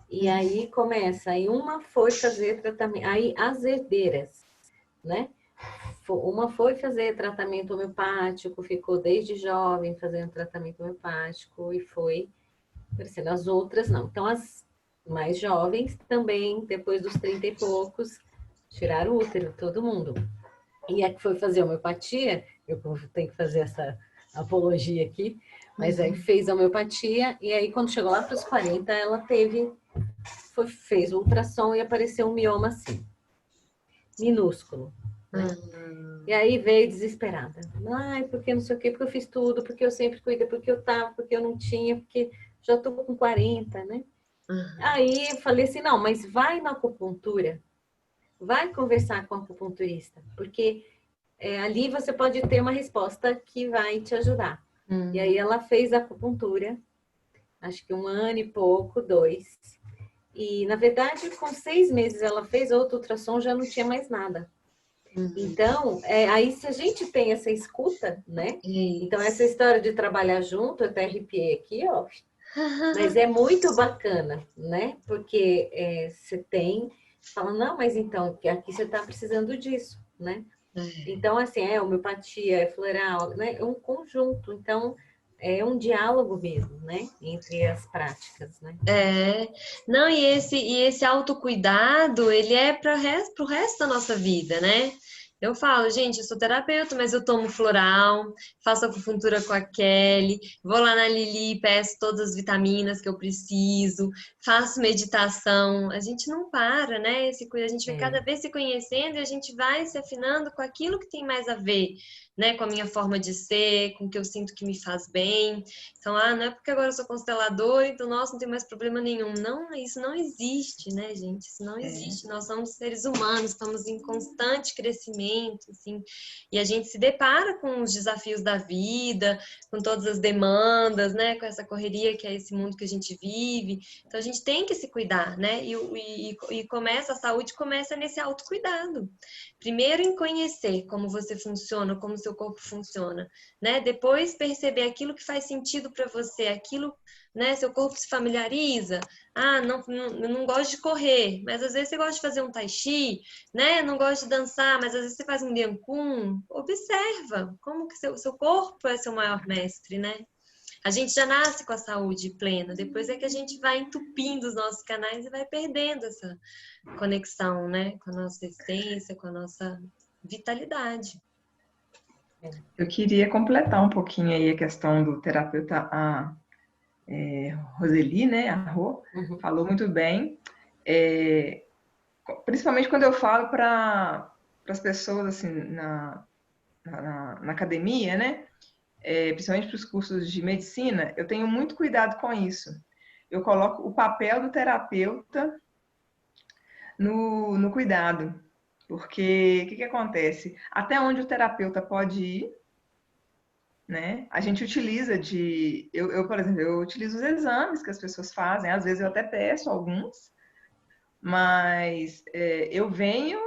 E aí começa, aí uma foi fazer tratamento, aí as herdeiras, né? Uma foi fazer tratamento homeopático, ficou desde jovem fazendo tratamento homeopático e foi crescendo. As outras não. Então, as mais jovens também, depois dos 30 e poucos, tiraram o útero, todo mundo. E a que foi fazer homeopatia, eu tenho que fazer essa apologia aqui, mas aí fez a homeopatia, e aí quando chegou lá para os 40, ela fez o ultrassom e apareceu um mioma assim, minúsculo. Né? E aí veio desesperada. Ai, porque não sei o quê, porque eu fiz tudo, porque eu sempre cuidei, porque eu tava, porque eu não tinha, porque já tô com 40, né? Aí eu falei assim, não, mas vai na acupuntura, vai conversar com o acupunturista, porque ali você pode ter uma resposta que vai te ajudar. E aí ela fez a acupuntura, acho que 1 ano e pouco, 2. E, na verdade, com 6 meses ela fez outro ultrassom, já não tinha mais nada. Então, aí se a gente tem essa escuta, né? Então, essa história de trabalhar junto, eu até arrepiei aqui, ó. Mas é muito bacana, né? Porque você tem... Fala, não, mas então, aqui você está precisando disso, né? Então, assim, homeopatia, é floral, né? É um conjunto. Então, é um diálogo mesmo, né? Entre as práticas, né? Não, e esse autocuidado, ele é para o resto da nossa vida, né? Eu falo, gente, eu sou terapeuta, mas eu tomo floral, faço acupuntura com a Kelly, vou lá na Lili, peço todas as vitaminas que eu preciso, faço meditação. A gente não para, né? A gente vai cada vez se conhecendo e a gente vai se afinando com aquilo que tem mais a ver, né? Com a minha forma de ser, com o que eu sinto que me faz bem. Então, não é porque agora eu sou consteladora, então, nossa, não tem mais problema nenhum. Não, isso não existe, né, gente? Isso não existe. Nós somos seres humanos, estamos em constante crescimento, assim, e a gente se depara com os desafios da vida, com todas as demandas, né, com essa correria que é esse mundo que a gente vive. Então, a gente tem que se cuidar, né? E a saúde começa nesse autocuidado. Primeiro em conhecer como você funciona, como seu corpo funciona, né? Depois perceber aquilo que faz sentido para você, aquilo, né? Seu corpo se familiariza. Não gosto de correr, mas às vezes você gosta de fazer um tai chi, né? Não gosto de dançar, mas às vezes você faz um lian kun. Observa como que seu corpo é seu maior mestre, né? A gente já nasce com a saúde plena, depois é que a gente vai entupindo os nossos canais e vai perdendo essa conexão, né? Com a nossa essência, com a nossa vitalidade. Eu queria completar um pouquinho aí a questão do terapeuta Roseli, né? A Rô, falou muito bem. Principalmente quando eu falo para as pessoas assim na academia, né? Principalmente para os cursos de medicina, eu tenho muito cuidado com isso. Eu coloco o papel do terapeuta no cuidado. Porque o que acontece? Até onde o terapeuta pode ir, né? A gente utiliza por exemplo, eu utilizo os exames que as pessoas fazem, às vezes eu até peço alguns, mas eu venho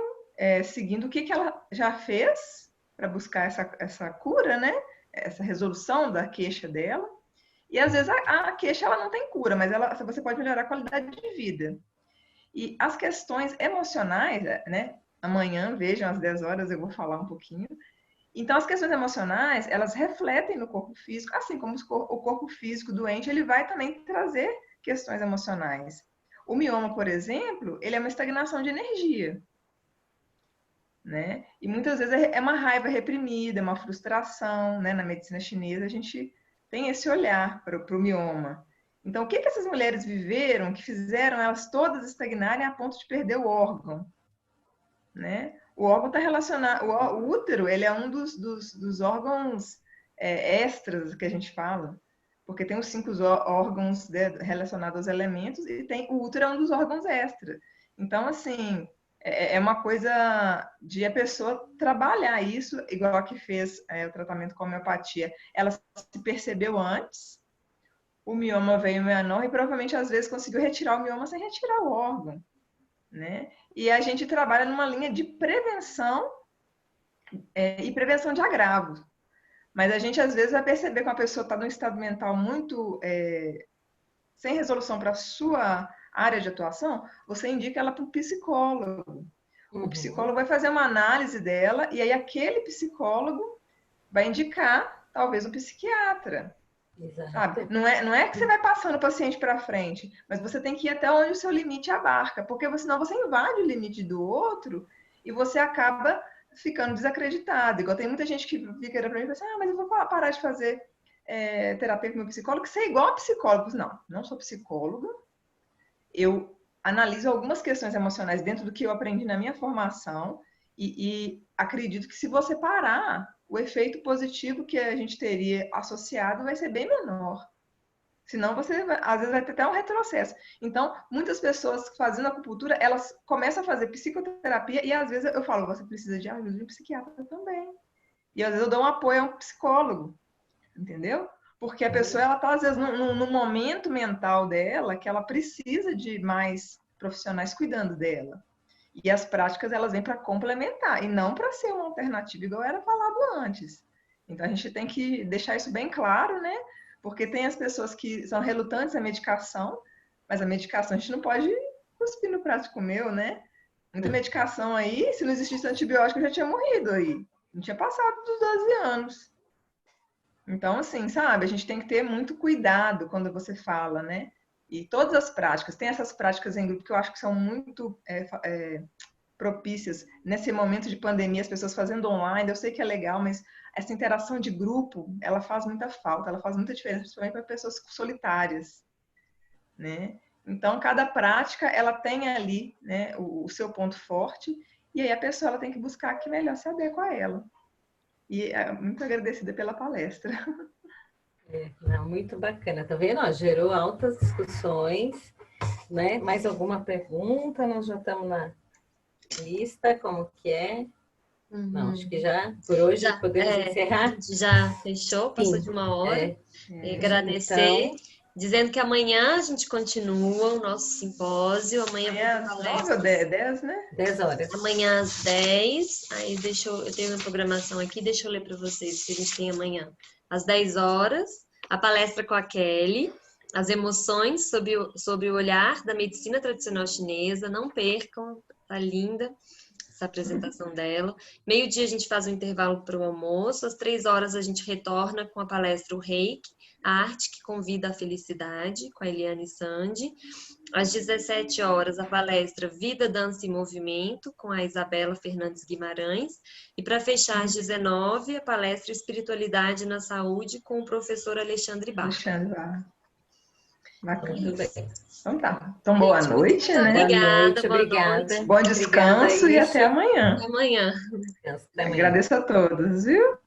seguindo o que ela já fez para buscar essa cura, né? Essa resolução da queixa dela. E às vezes a queixa ela não tem cura, mas você pode melhorar a qualidade de vida. E as questões emocionais, né? Amanhã, vejam, às 10 horas eu vou falar um pouquinho. Então, as questões emocionais, elas refletem no corpo físico, assim como o corpo físico doente, ele vai também trazer questões emocionais. O mioma, por exemplo, ele é uma estagnação de energia, né? E muitas vezes é uma raiva reprimida, é uma frustração, né? Na medicina chinesa, a gente tem esse olhar para o mioma. Então, o que essas mulheres viveram que fizeram elas todas estagnarem a ponto de perder o órgão, né? O órgão está relacionado, o útero, ele é um dos órgãos extras que a gente fala, porque tem os 5 órgãos relacionados aos elementos e o útero é um dos órgãos extras. Então, assim, é uma coisa de a pessoa trabalhar isso, igual a que fez o tratamento com homeopatia. Ela se percebeu antes, o mioma veio menor e provavelmente às vezes conseguiu retirar o mioma sem retirar o órgão, né? E a gente trabalha numa linha de prevenção e prevenção de agravos. Mas a gente às vezes vai perceber que uma pessoa está num estado mental muito sem resolução para a sua área de atuação, você indica ela para um psicólogo. O psicólogo vai fazer uma análise dela e aí aquele psicólogo vai indicar talvez um psiquiatra. Sabe? Não é que você vai passando o paciente para frente, mas você tem que ir até onde o seu limite abarca, porque senão você invade o limite do outro e você acaba ficando desacreditado. Igual tem muita gente que fica para mim e fala assim, mas eu vou parar de fazer terapia com meu psicólogo, que você é igual a psicólogo. Não sou psicóloga. Eu analiso algumas questões emocionais dentro do que eu aprendi na minha formação e acredito que se você parar, o efeito positivo que a gente teria associado vai ser bem menor. Senão você, às vezes, vai ter até um retrocesso. Então, muitas pessoas fazendo acupuntura, elas começam a fazer psicoterapia e, às vezes, eu falo, você precisa de ajuda de um psiquiatra também. E, às vezes, eu dou um apoio a um psicólogo. Entendeu? Porque a pessoa, ela está, às vezes, no momento mental dela que ela precisa de mais profissionais cuidando dela. E as práticas, elas vêm para complementar e não para ser uma alternativa, igual era falado antes. Então, a gente tem que deixar isso bem claro, né? Porque tem as pessoas que são relutantes à medicação, mas a medicação a gente não pode cuspir no prato de comer, né? Muita medicação aí, se não existisse antibiótico, eu já tinha morrido aí. Não tinha passado dos 12 anos. Então, assim, sabe? A gente tem que ter muito cuidado quando você fala, né? E todas as práticas, tem essas práticas em grupo que eu acho que são muito propícias. Nesse momento de pandemia, as pessoas fazendo online, eu sei que é legal, mas essa interação de grupo, ela faz muita falta, ela faz muita diferença, principalmente para pessoas solitárias, né? Então, cada prática, ela tem ali, né, o seu ponto forte, e aí a pessoa ela tem que buscar que melhor se adequa a ela. E muito agradecida pela palestra. Não, muito bacana, tá vendo? Ó, gerou altas discussões, né? Mais alguma pergunta? Nós já estamos na lista, como que é? Não, acho que já, por hoje, já, podemos encerrar? Já fechou, passou de 1 hora. Agradecer. Então, dizendo que amanhã a gente continua o nosso simpósio. Amanhã às 9 ou 10, né? 10 horas. Amanhã às 10. Aí eu tenho uma programação aqui, deixa eu ler para vocês o que a gente tem amanhã. Às 10 horas, a palestra com a Kelly, as emoções sob o olhar da medicina tradicional chinesa. Não percam, tá linda essa apresentação dela. Meio-dia a gente faz um intervalo para o almoço. Às 3 horas a gente retorna com a palestra O Reiki, a arte que convida à felicidade, com a Eliane Sandi. Às 17 horas, a palestra Vida, Dança e Movimento, com a Isabela Fernandes Guimarães. E para fechar, às 19, a palestra Espiritualidade na Saúde, com o professor Alexandre Barra. Bacana. Então tá. Então, boa noite, né? Obrigada. Bom descanso e até amanhã. Até amanhã. Agradeço a todos, viu?